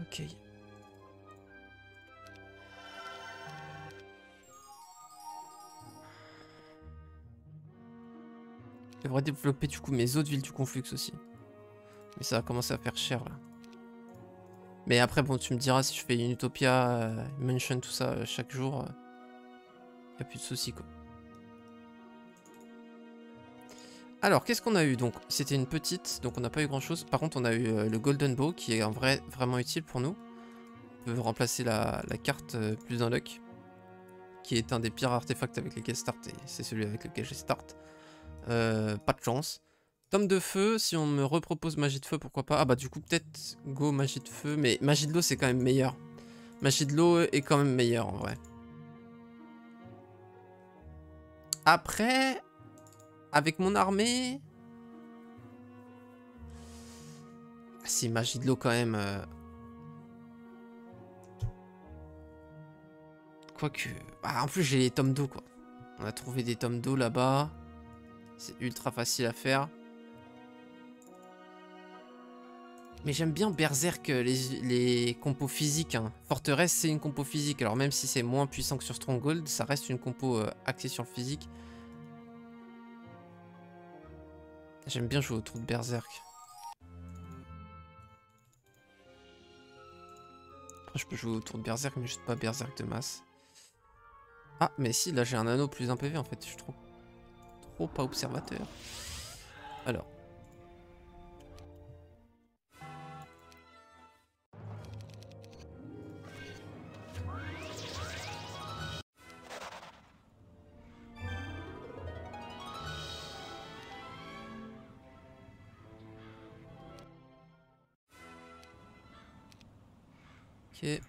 Ok. Je devrais développer du coup mes autres villes du conflux aussi. Mais ça va commencer à faire cher là. Mais après bon tu me diras si je fais une Utopia, Mansion, tout ça chaque jour, y a plus de soucis quoi. Alors qu'est-ce qu'on a eu donc? C'était une petite, donc on n'a pas eu grand chose. Par contre on a eu le Golden Bow qui est en vrai vraiment utile pour nous. On peut remplacer la carte plus d'un luck, qui est un des pires artefacts avec lesquels start, et c'est celui avec lequel j'ai start. Pas de chance. Tome de feu, si on me repropose magie de feu, pourquoi pas. Ah bah du coup peut-être go magie de feu, mais magie de l'eau c'est quand même meilleur. Magie de l'eau est quand même meilleur en vrai. Après, avec mon armée... Ah, si, magie de l'eau quand même... Quoique... Ah, en plus j'ai les tomes d'eau quoi. On a trouvé des tomes d'eau là-bas. C'est ultra facile à faire. Mais j'aime bien Berserk, les compos physiques. Hein. Forteresse, c'est une compo physique. Alors même si c'est moins puissant que sur Stronghold, ça reste une compo axée sur le physique. J'aime bien jouer autour de Berserk. Après, je peux jouer autour de Berserk, mais juste pas Berserk de masse. Ah, mais si, là j'ai un anneau plus 1 PV en fait. Je suis trop pas observateur. Alors. Ok.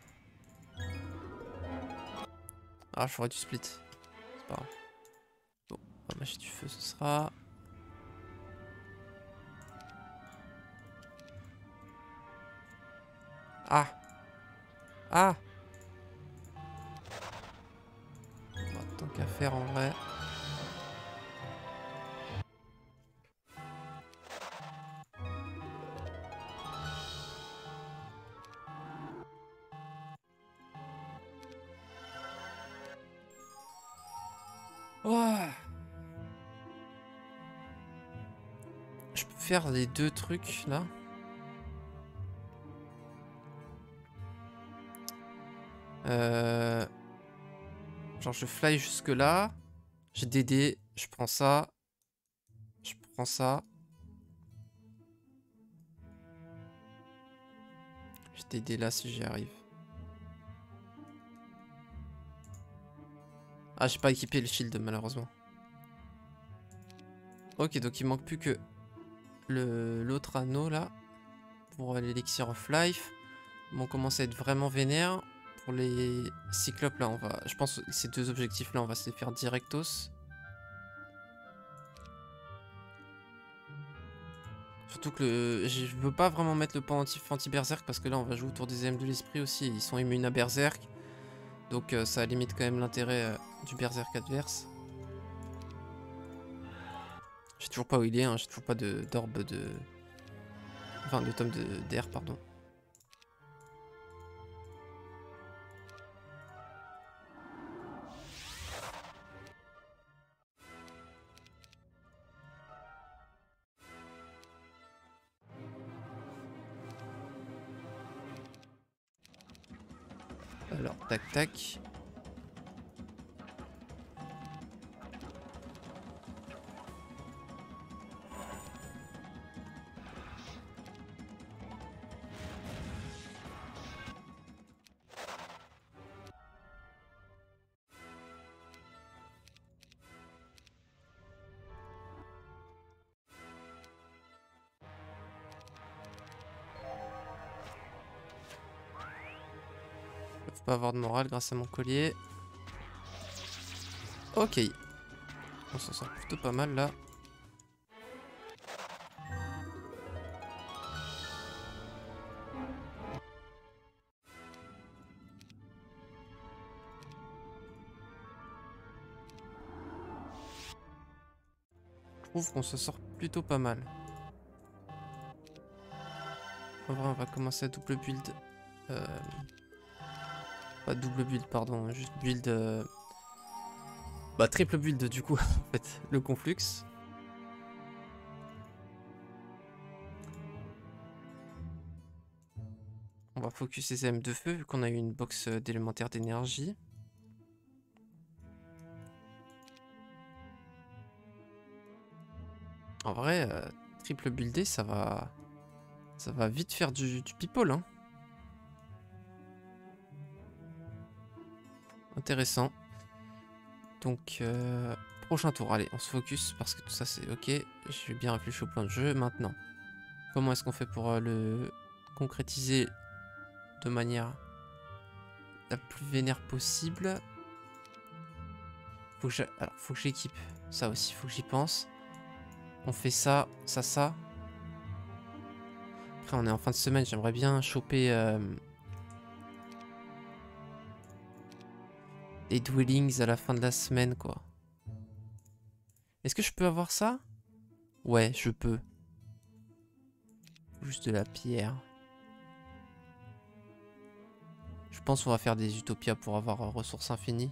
Ah, j'aurais dû split. C'est pas grave. Bon, magie du feu, ce sera... Ah. Ah. Bon, tant qu'à faire en vrai. Oh. Je peux faire les deux trucs là. Genre je fly jusque là. J'ai DD, je prends ça. Je prends ça. J'ai DD là si j'y arrive. Ah, j'ai pas équipé le shield malheureusement. Ok, donc il manque plus que l'autre anneau là. Pour l'élixir of life. Bon, on commence à être vraiment vénère. Pour les cyclopes là, on va... Je pense que ces deux objectifs là, on va se les faire directos. Surtout que je veux pas vraiment mettre le pendentif anti-berserk parce que là on va jouer autour des aimes de l'esprit aussi. Ils sont immunes à berserk. Donc ça limite quand même l'intérêt du berserk adverse. J'ai toujours pas où il est, hein. J'ai toujours pas d'orbe de... Enfin de tome d'air, pardon. Alors, tac tac. pas avoir de morale grâce à mon collier. Ok. On s'en sort plutôt pas mal là. Je trouve qu'on se sort plutôt pas mal. En vrai, on va commencer à double build. Pas double build, pardon. Juste build... Bah, triple build du coup, en fait. Le conflux. On va focus les AM de feu, vu qu'on a eu une box d'élémentaire d'énergie. En vrai, triple buildé, ça va vite faire du people, hein. Intéressant. Donc, prochain tour. Allez, on se focus parce que tout ça, c'est ok. J'ai bien réfléchi au plan de jeu. Maintenant, comment est-ce qu'on fait pour le concrétiser de manière la plus vénère possible? Alors, faut que j'équipe. Ça aussi, faut que j'y pense. On fait ça, ça. Après, on est en fin de semaine. J'aimerais bien choper les dwellings à la fin de la semaine, quoi. Est-ce que je peux avoir ça? Ouais, je peux. Juste de la pierre. Je pense qu'on va faire des utopias pour avoir ressources infinies.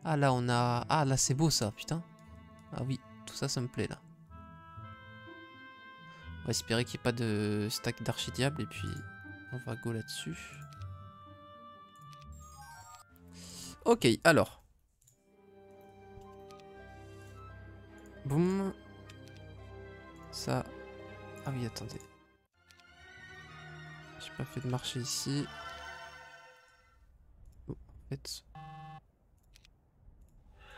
Ah là on a... Ah là c'est beau ça, putain. Ah oui, tout ça, ça me plaît là. On va espérer qu'il n'y ait pas de stack d'archidiable et puis on va go là-dessus. Ok, alors. Boum. Ça... Ah oui, attendez. J'ai pas fait de marché ici. Bon, en fait...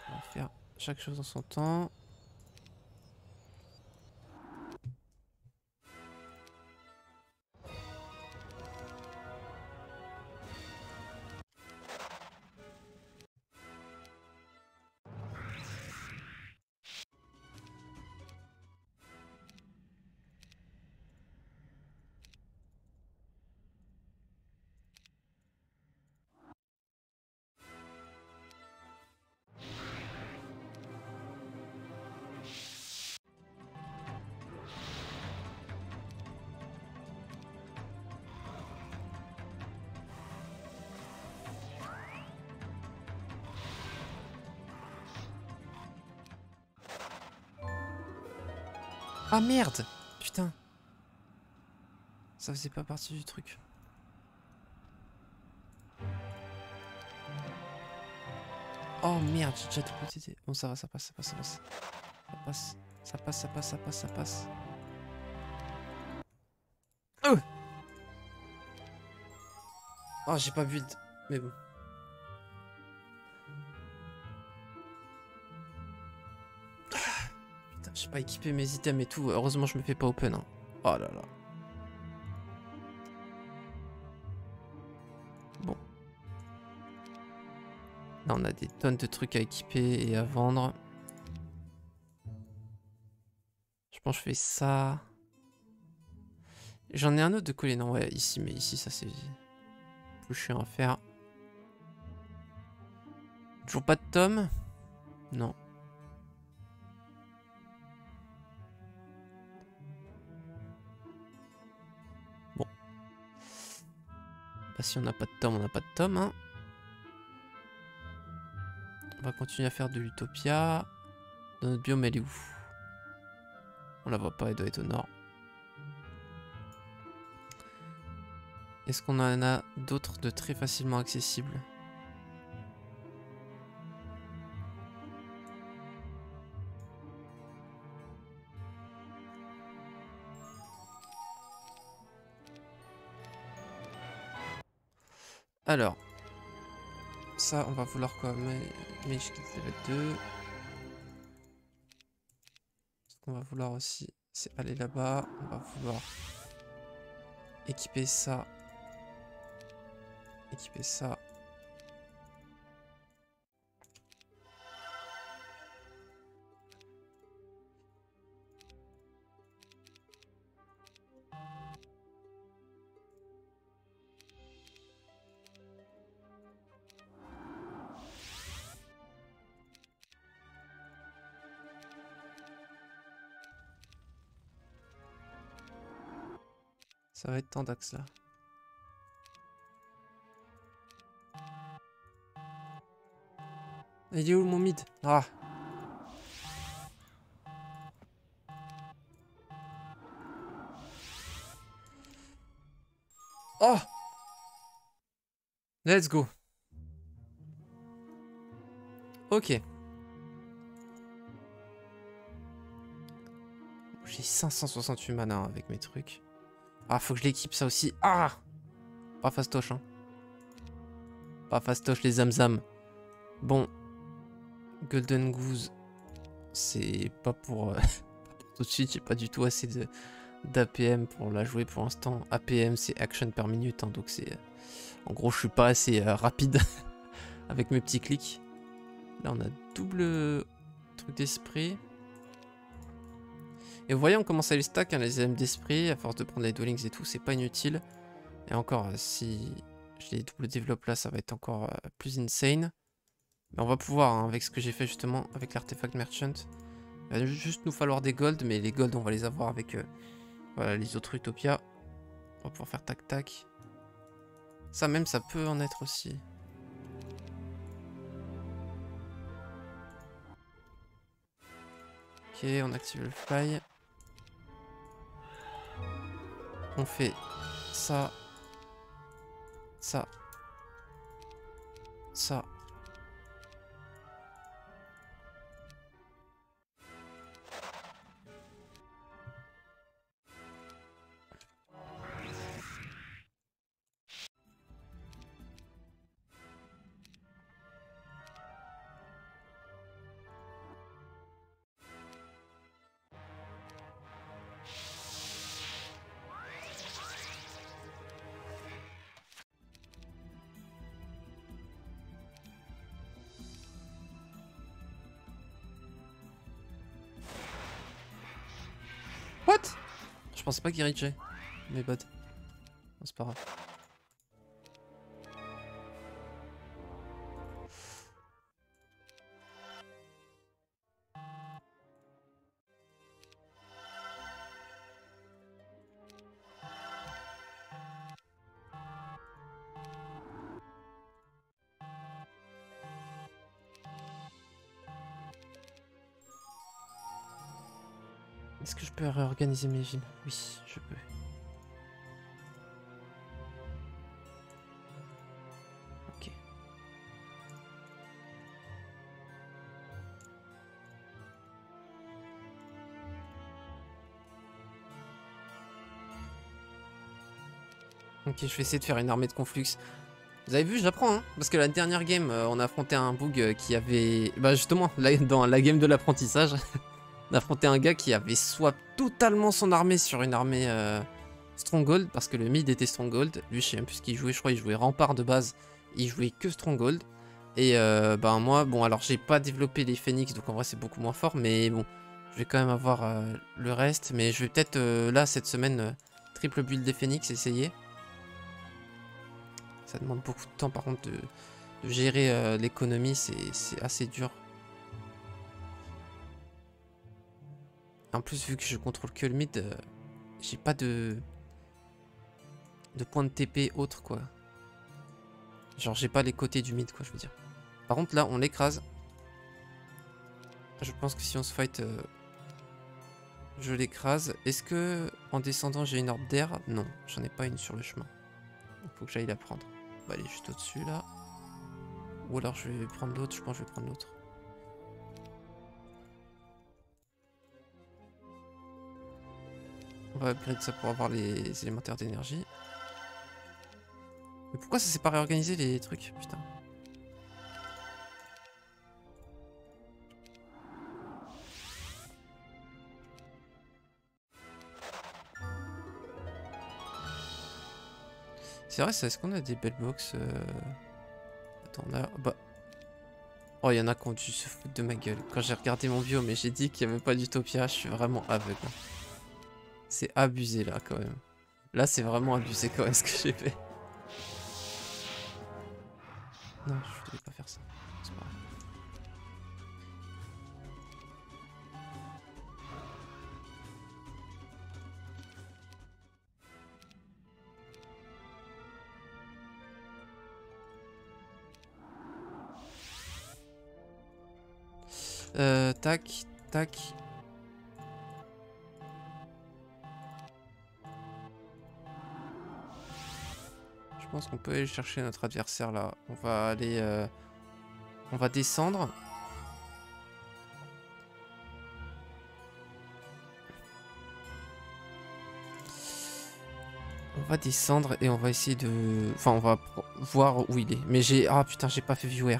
On va faire chaque chose en son temps. Ah merde! Putain. Ça faisait pas partie du truc. Oh merde, j'ai déjà déposé. Bon ça va, ça passe, ça passe, ça passe. Ça passe, ça passe, ça passe, ça passe, ça passe. Oh, j'ai pas build, mais bon. Putain, j'ai pas équipé mes items et tout. Heureusement, je me fais pas open. Hein. Oh là là. Bon. Là, on a des tonnes de trucs à équiper et à vendre. Je pense que je fais ça. J'en ai un autre de coller. Non, ouais, ici, mais ici, ça c'est plus chiant à faire. Toujours pas de tome? Non. Bon. Bah, si on n'a pas de tome, on n'a pas de tome. Hein. On va continuer à faire de l'utopia. Dans notre biome, elle est où? On la voit pas, elle doit être au nord. Est-ce qu'on en a d'autres de très facilement accessibles? Alors, ça, on va vouloir quoi? Mage Kit level 2. Ce qu'on va vouloir aussi, c'est aller là-bas. On va vouloir Équiper ça. Équiper ça. Ça va être Tandax là. Il est où mon mid? Ah. Oh. Let's go. Ok. J'ai 568 mana avec mes trucs. Ah, faut que je l'équipe ça aussi. Ah. Pas fastoche, hein. Pas fastoche les zamzam. Bon. Golden Goose. C'est pas pour... tout de suite, j'ai pas du tout assez d'APM pour la jouer pour l'instant. APM, c'est action per minute, hein, donc c'est... en gros, je suis pas assez rapide avec mes petits clics. Là, on a double truc d'esprit. Et vous voyez, on commence à les stack, hein, les items d'esprit, à force de prendre les dwellings et tout, c'est pas inutile. Et encore, si je les double développe là, ça va être encore plus insane. Mais on va pouvoir, hein, avec ce que j'ai fait justement, avec l'artefact merchant. Il va juste nous falloir des golds, mais les golds, on va les avoir avec voilà, les autres Utopia. On va pouvoir faire tac tac. Ça même, ça peut en être aussi. Ok, on active le fly. On fait ça. Ça. Ça. What? Je pensais pas qu'il reachait. Mais bad. C'est pas grave. Est-ce que je peux réorganiser mes villes? Oui, je peux. Ok. Ok, je vais essayer de faire une armée de conflux. Vous avez vu, j'apprends, hein, parce que la dernière game, on a affronté un bug qui avait... Bah justement, là, dans la game de l'apprentissage, on a affronté un gars qui avait swap totalement son armée sur une armée Stronghold, parce que le mid était Stronghold. Lui, je sais même plus ce qu'il jouait, je crois qu'il jouait Rempart de base, il jouait que Stronghold. Et bah moi, bon alors j'ai pas développé les Phoenix, donc en vrai c'est beaucoup moins fort, mais bon, je vais quand même avoir le reste. Mais je vais peut-être là, cette semaine, triple build des Phoenix, essayer. Ça demande beaucoup de temps par contre de gérer l'économie, c'est assez dur. En plus, vu que je contrôle que le mid, j'ai pas de points de TP autres quoi. Genre j'ai pas les côtés du mid quoi, je veux dire. Par contre là, on l'écrase. Je pense que si on se fight, je l'écrase. Est-ce que en descendant j'ai une orbe d'air? Non, j'en ai pas une sur le chemin. Il faut que j'aille la prendre. On va aller juste au-dessus là. Ou alors je vais prendre l'autre, je pense que je vais prendre l'autre. On va upgrade ça pour avoir les élémentaires d'énergie. Mais pourquoi ça s'est pas réorganisé les trucs? Putain. C'est vrai, ça, est-ce qu'on a des belles box Attends, on a... Bah... Oh, il y en a qui ont dû se foutre de ma gueule. Quand j'ai regardé mon bio, mais j'ai dit qu'il n'y avait pas d'Utopia, je suis vraiment aveugle. C'est abusé, là, quand même. Là, c'est vraiment abusé, quand même, ce que j'ai fait. Non, je devais pas faire ça. C'est pas grave. Tac, tac. Je pense qu'on peut aller chercher notre adversaire là. On va aller... On va descendre. On va descendre et on va essayer de... Enfin, on va voir où il est. Mais j'ai... Ah putain, j'ai pas fait viewer.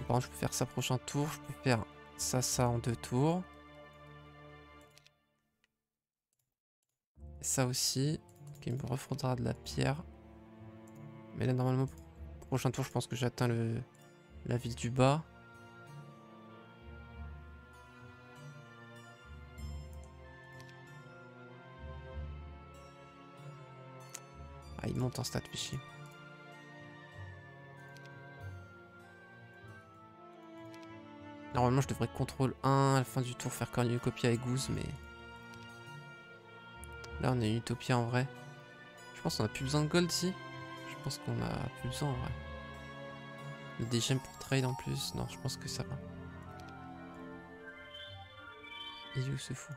Par contre, je peux faire ça prochain tour. Je peux faire ça en 2 tours. Ça aussi. Ok, il me refaudra de la pierre. Mais là, normalement, prochain tour, je pense que j'atteins la ville du bas. Ah, il monte en stat, fait chier. Normalement, je devrais contrôle 1 à la fin du tour, faire cornucopia et Goose, mais... Là, on est Utopia en vrai. Je pense qu'on a plus besoin de gold, si. Je pense qu'on a plus besoin en vrai. Des gemmes pour trade en plus. Non, je pense que ça va. Il est où ce fou?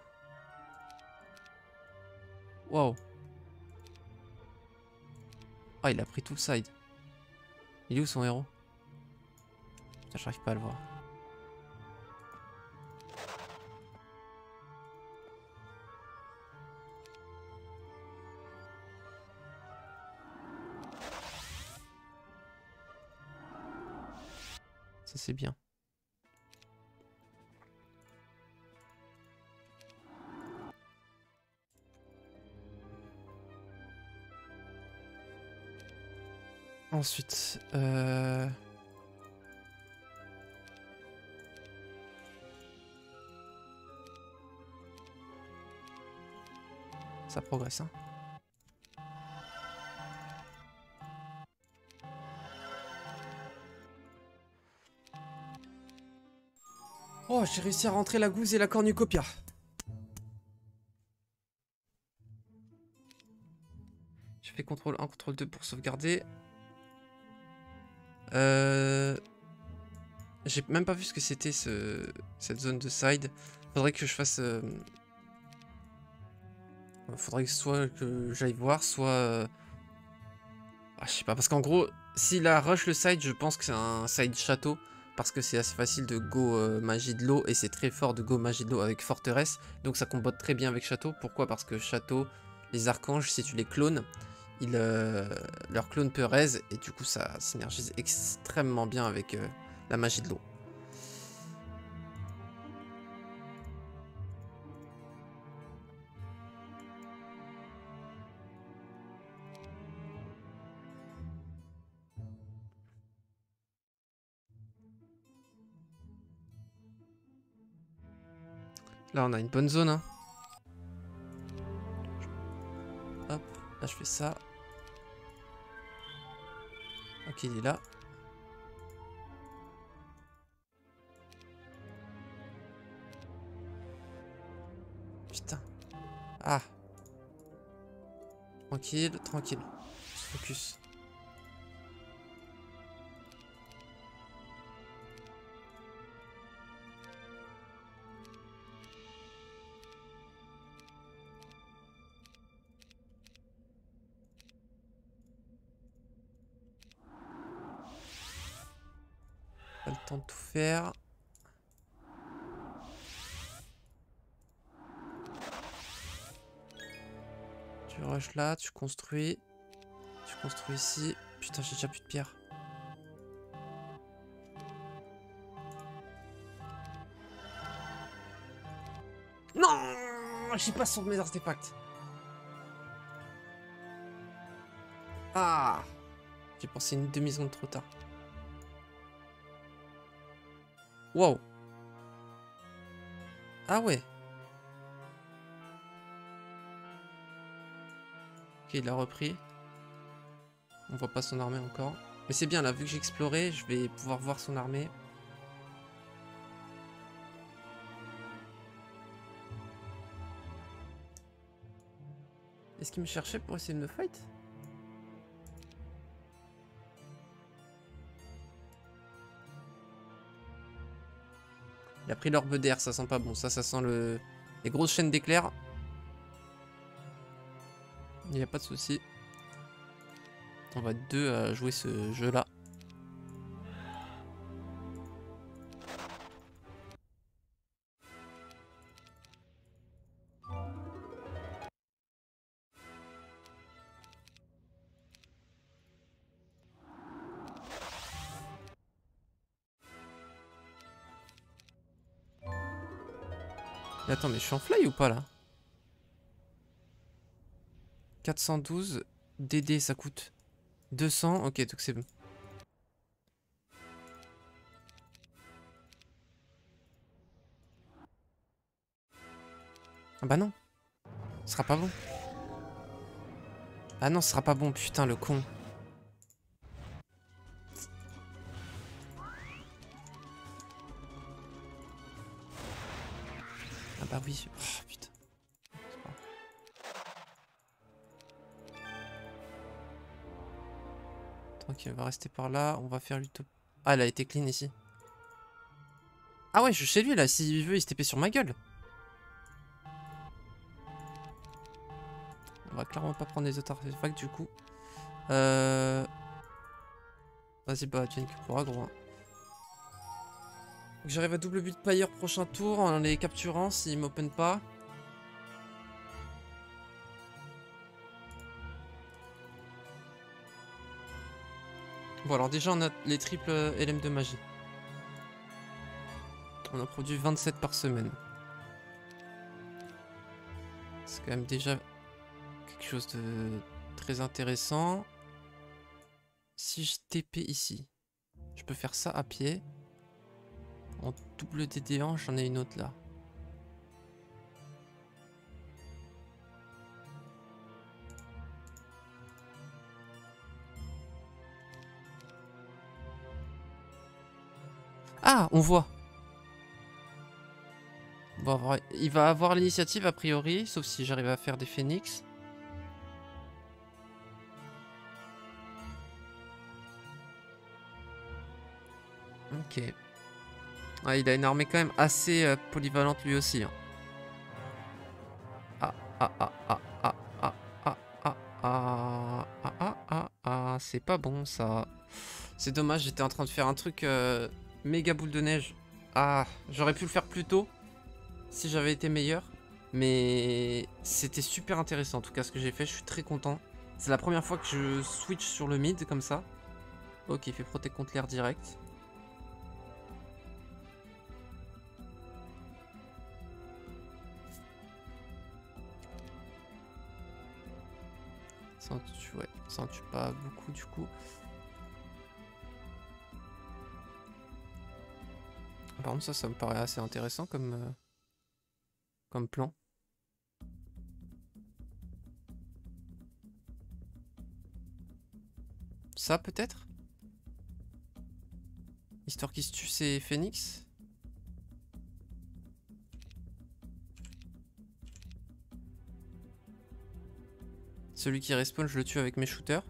Wow. Ah, il a pris tout le side. Il est où son héros? Putain, j'arrive pas à le voir. Ça, c'est bien. Ensuite, ça progresse, hein. Oh, j'ai réussi à rentrer la Goose et la cornucopia. J'ai fait contrôle 1, contrôle 2 pour sauvegarder. J'ai même pas vu ce que c'était cette zone de side. Faudrait que je fasse... Faudrait que soit que j'aille voir, soit... Ah, je sais pas, parce qu'en gros, s'il a rush le side, je pense que c'est un side château. Parce que c'est assez facile de go magie de l'eau et c'est très fort de go magie de l'eau avec forteresse. Donc ça combote très bien avec château. Pourquoi? Parce que château, les archanges, si tu les clones, leur clone peut raise et du coup ça synergise extrêmement bien avec la magie de l'eau. Là on a une bonne zone, hein. Hop, là je fais ça. Ok, il est là. Putain. Ah. Tranquille, tranquille. Focus. Pas le temps de tout faire. Tu rushes là, tu construis. Tu construis ici. Putain, j'ai déjà plus de pierre. Non, j'ai pas sur mes artefacts. Ah! J'ai pensé une demi-seconde trop tard. Wow! Ah ouais! Ok, il a repris. On voit pas son armée encore. Mais c'est bien, là, vu que j'ai exploré, je vais pouvoir voir son armée. Est-ce qu'il me cherchait pour essayer de me fight? Il a pris l'orbe d'air, ça sent pas bon. Ça sent les grosses chaînes d'éclairs. Il n'y a pas de souci. On va être deux à jouer ce jeu-là. Mais attends, mais je suis en fly ou pas là? 412 DD, ça coûte 200. Ok, donc c'est bon. Ah bah non. Ce sera pas bon. Ah non, ce sera pas bon, putain, le con. Ah bah oui. Oh putain. Tranquille, on va rester par là. On va faire l'utopie. Ah, elle a été clean ici. Ah ouais, je suis chez lui là. S'il veut, il se TP sur ma gueule. On va clairement pas prendre les autres artefacts du coup. Vas-y, bah, tiens, que pourra, gros. Hein. J'arrive à double but Pyre prochain tour en les capturant s'ils m'open pas. Bon, alors déjà, on a les triples LM de magie. On en produit 27 par semaine. C'est quand même déjà quelque chose de très intéressant. Si je TP ici, je peux faire ça à pied. En double DD1, j'en ai une autre là. Ah, on voit. Bon, il va avoir l'initiative a priori, sauf si j'arrive à faire des phénix. Ok. Ah, il a une armée quand même assez polyvalente lui aussi. Hein. Ah, ah, ah, ah, ah, ah, ah, ah, ah, ah, ah, ah, ah, c'est pas bon ça. C'est dommage, j'étais en train de faire un truc méga boule de neige. Ah, j'aurais pu le faire plus tôt si j'avais été meilleur. Mais c'était super intéressant en tout cas ce que j'ai fait, je suis très content. C'est la première fois que je switch sur le mid comme ça. Ok, il fait protect contre l'air direct. Ça en tue, ouais, ça en tue pas beaucoup du coup. Par contre ça me paraît assez intéressant comme plan. Ça peut-être? Histoire qu'il se tue ses phénix. Celui qui respawn je le tue avec mes shooters.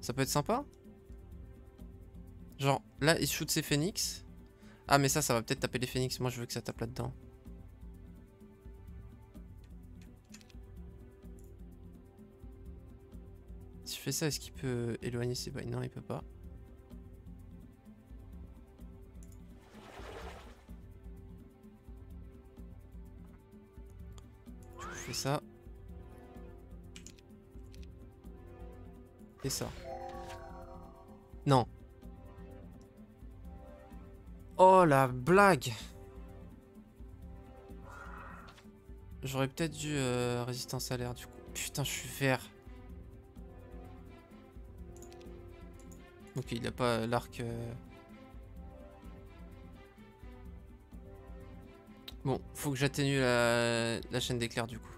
Ça peut être sympa. Genre là il shoot ses phénix. Ah mais ça va peut-être taper les phénix. Moi je veux que ça tape là-dedans. Si je fais ça, est-ce qu'il peut éloigner ses bails? Non, il peut pas. Du coup, je fais ça. Et ça. Non. Oh la blague! J'aurais peut-être dû résistance à l'air du coup. Putain, je suis vert. Ok, il a pas l'arc... Bon, faut que j'atténue la chaîne d'éclair du coup.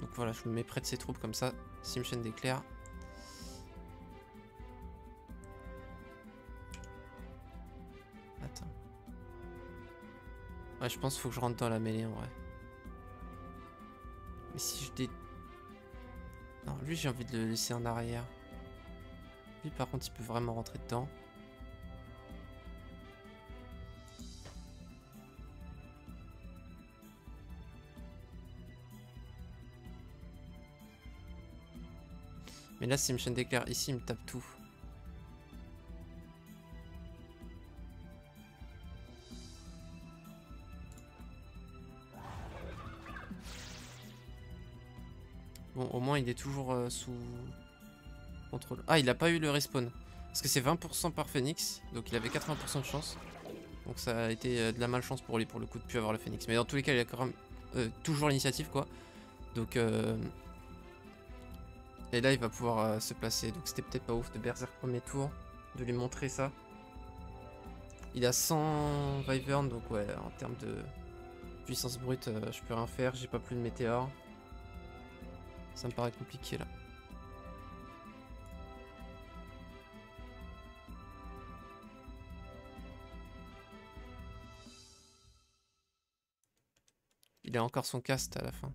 Donc voilà, je me mets près de ses troupes comme ça. Sim chaîne d'éclair. Attends. Ouais, je pense qu'il faut que je rentre dans la mêlée en vrai. Mais si je dé... Non, lui j'ai envie de le laisser en arrière. Lui par contre il peut vraiment rentrer dedans. Mais là, s'il me chaîne d'éclair ici, il me tape tout. Bon, au moins, il est toujours sous contrôle. Ah, il a pas eu le respawn. Parce que c'est 20% par phoenix. Donc, il avait 80% de chance. Donc, ça a été de la malchance pour lui, pour le coup, de plus avoir le phoenix. Mais dans tous les cas, il a quand même toujours l'initiative, quoi. Donc, et là, il va pouvoir se placer. Donc, c'était peut-être pas ouf de Berserk premier tour. De lui montrer ça. Il a 100 Wyvern. Donc, ouais, en termes de puissance brute, je peux rien faire. J'ai pas plus de météore. Ça me paraît compliqué là. Il a encore son cast à la fin.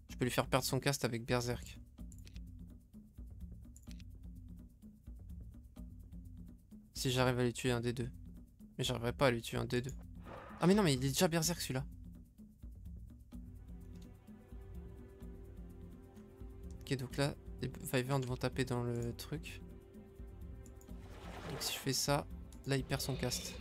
Je peux lui faire perdre son cast avec Berserk. Si j'arrive à lui tuer un des deux. Mais j'arriverai pas à lui tuer un des deux. Ah mais non, mais il est déjà Berserk celui-là. Ok, donc là, les Wyverns vont taper dans le truc. Donc si je fais ça, là il perd son cast.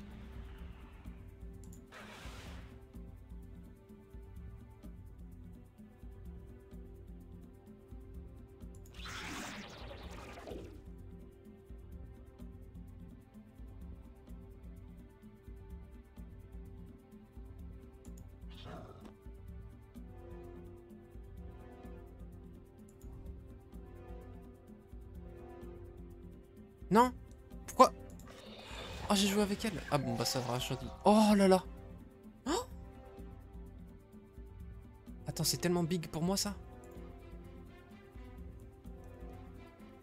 Non! Pourquoi? Oh, j'ai joué avec elle. Ah bon, bah ça va, choisi. Oh là là! Oh, attends, c'est tellement big pour moi ça?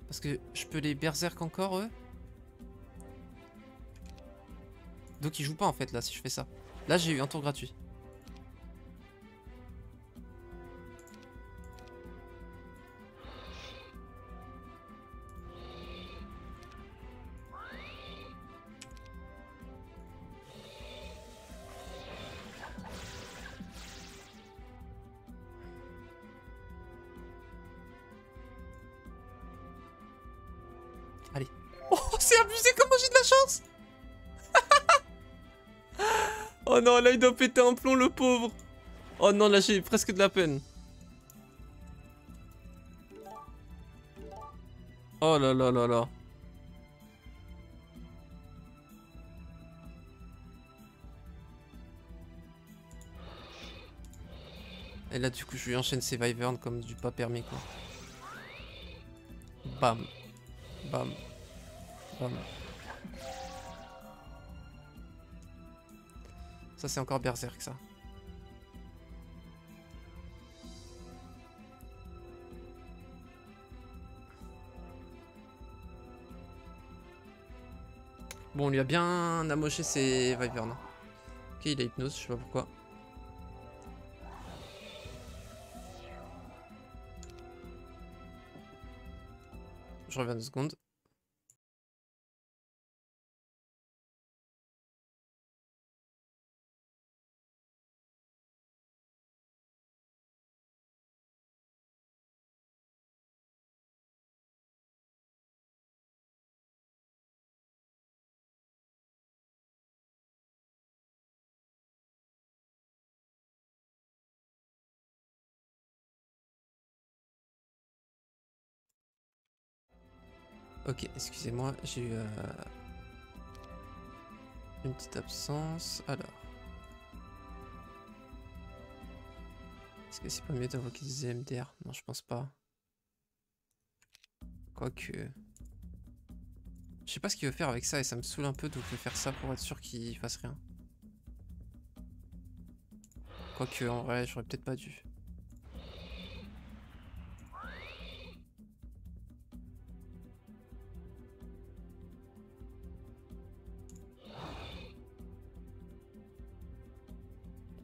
Parce que je peux les berserk encore eux? Donc ils jouent pas en fait là si je fais ça. Là j'ai eu un tour gratuit. Allez. Oh, c'est abusé comment j'ai de la chance! Oh non, là il doit péter un plomb le pauvre! Oh non, là j'ai presque de la peine. Oh là là là là. Et là du coup je lui enchaîne ses Wyverns comme du pas permis quoi. Bam. Bam. Bam. Ça c'est encore Berserk ça. Bon, on lui a bien amoché ses Wyverns. Ok, il a hypnose, je sais pas pourquoi. Je reviens 2 secondes. Ok, excusez-moi, j'ai eu une petite absence. Alors. Est-ce que c'est pas mieux d'invoquer des EMDR? Non, je pense pas. Quoique... Je sais pas ce qu'il veut faire avec ça et ça me saoule un peu, donc je vais faire ça pour être sûr qu'il fasse rien. Quoique, en vrai, j'aurais peut-être pas dû.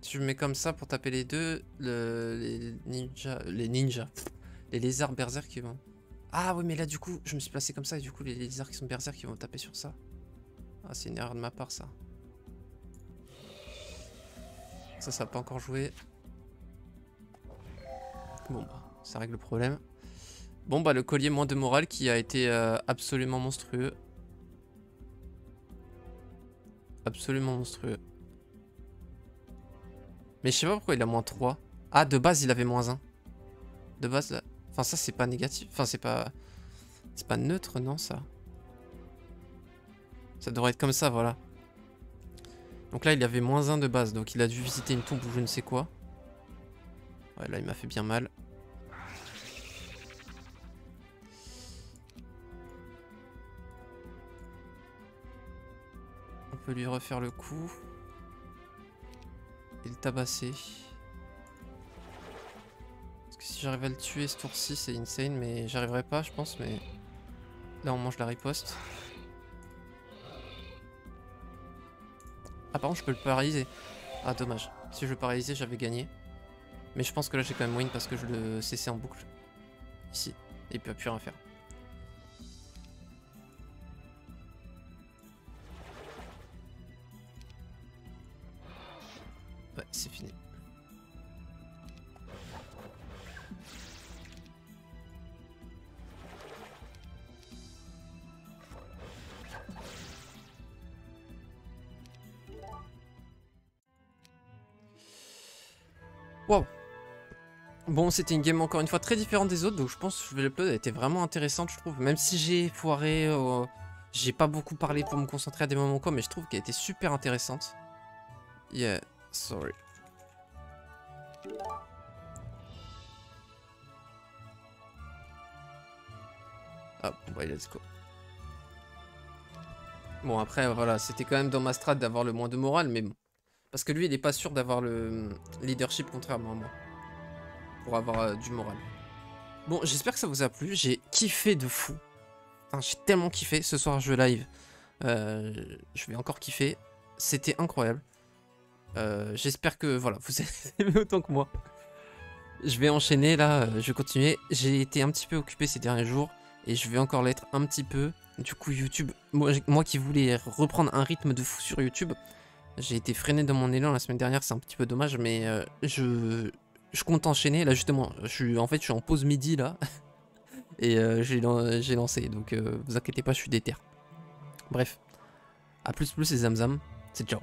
Si je me mets comme ça pour taper les deux, les ninjas... Les lézards berserk qui vont... Ah oui, mais là, du coup, je me suis placé comme ça et du coup, les lézards qui sont berserk qui vont taper sur ça. Ah, c'est une erreur de ma part, ça. Ça va pas encore joué. Bon, bah, ça règle le problème. Bon, bah, le collier moins de morale qui a été absolument monstrueux. Absolument monstrueux. Mais je sais pas pourquoi il a moins 3. Ah, de base, il avait moins 1. De base, là... Enfin, ça, c'est pas négatif. Enfin, c'est pas... C'est pas neutre, non, ça? Ça devrait être comme ça, voilà. Donc là, il avait moins 1 de base. Donc il a dû visiter une tombe ou je ne sais quoi. Ouais, là, il m'a fait bien mal. On peut lui refaire le coup. Et le tabasser. Parce que si j'arrive à le tuer ce tour-ci, c'est insane. Mais j'arriverai pas, je pense. Mais là, on mange la riposte. Ah, par contre, je peux le paralyser. Ah, dommage. Si je le paralysais, j'avais gagné. Mais je pense que là, j'ai quand même win parce que je le cessais en boucle. Ici. Et il peut plus rien faire. Ouais, c'est fini. Wow. Bon, c'était une game encore une fois très différente des autres, donc je pense que l'upload a été vraiment intéressante, je trouve. Même si j'ai foiré, j'ai pas beaucoup parlé pour me concentrer à des moments quoi, mais je trouve qu'elle était super intéressante. Yeah, sorry. Ah, bon, bah, let's go. Bon, après, voilà, c'était quand même dans ma strat d'avoir le moins de morale, mais bon. Parce que lui, il est pas sûr d'avoir le leadership contrairement à moi. Pour avoir du moral. Bon, j'espère que ça vous a plu. J'ai kiffé de fou. Enfin, j'ai tellement kiffé. Ce soir, je live. Je vais encore kiffer. C'était incroyable. J'espère que, voilà, vous aimez autant que moi. Je vais enchaîner, là. Je vais continuer. J'ai été un petit peu occupé ces derniers jours. Et je vais encore l'être un petit peu. Du coup, YouTube... Moi qui voulais reprendre un rythme de fou sur YouTube... J'ai été freiné dans mon élan la semaine dernière, c'est un petit peu dommage, mais je compte enchaîner. Là justement, en fait je suis en pause midi là, et j'ai lancé, donc vous inquiétez pas, je suis déter. Bref, à plus les zamzam, c'est ciao.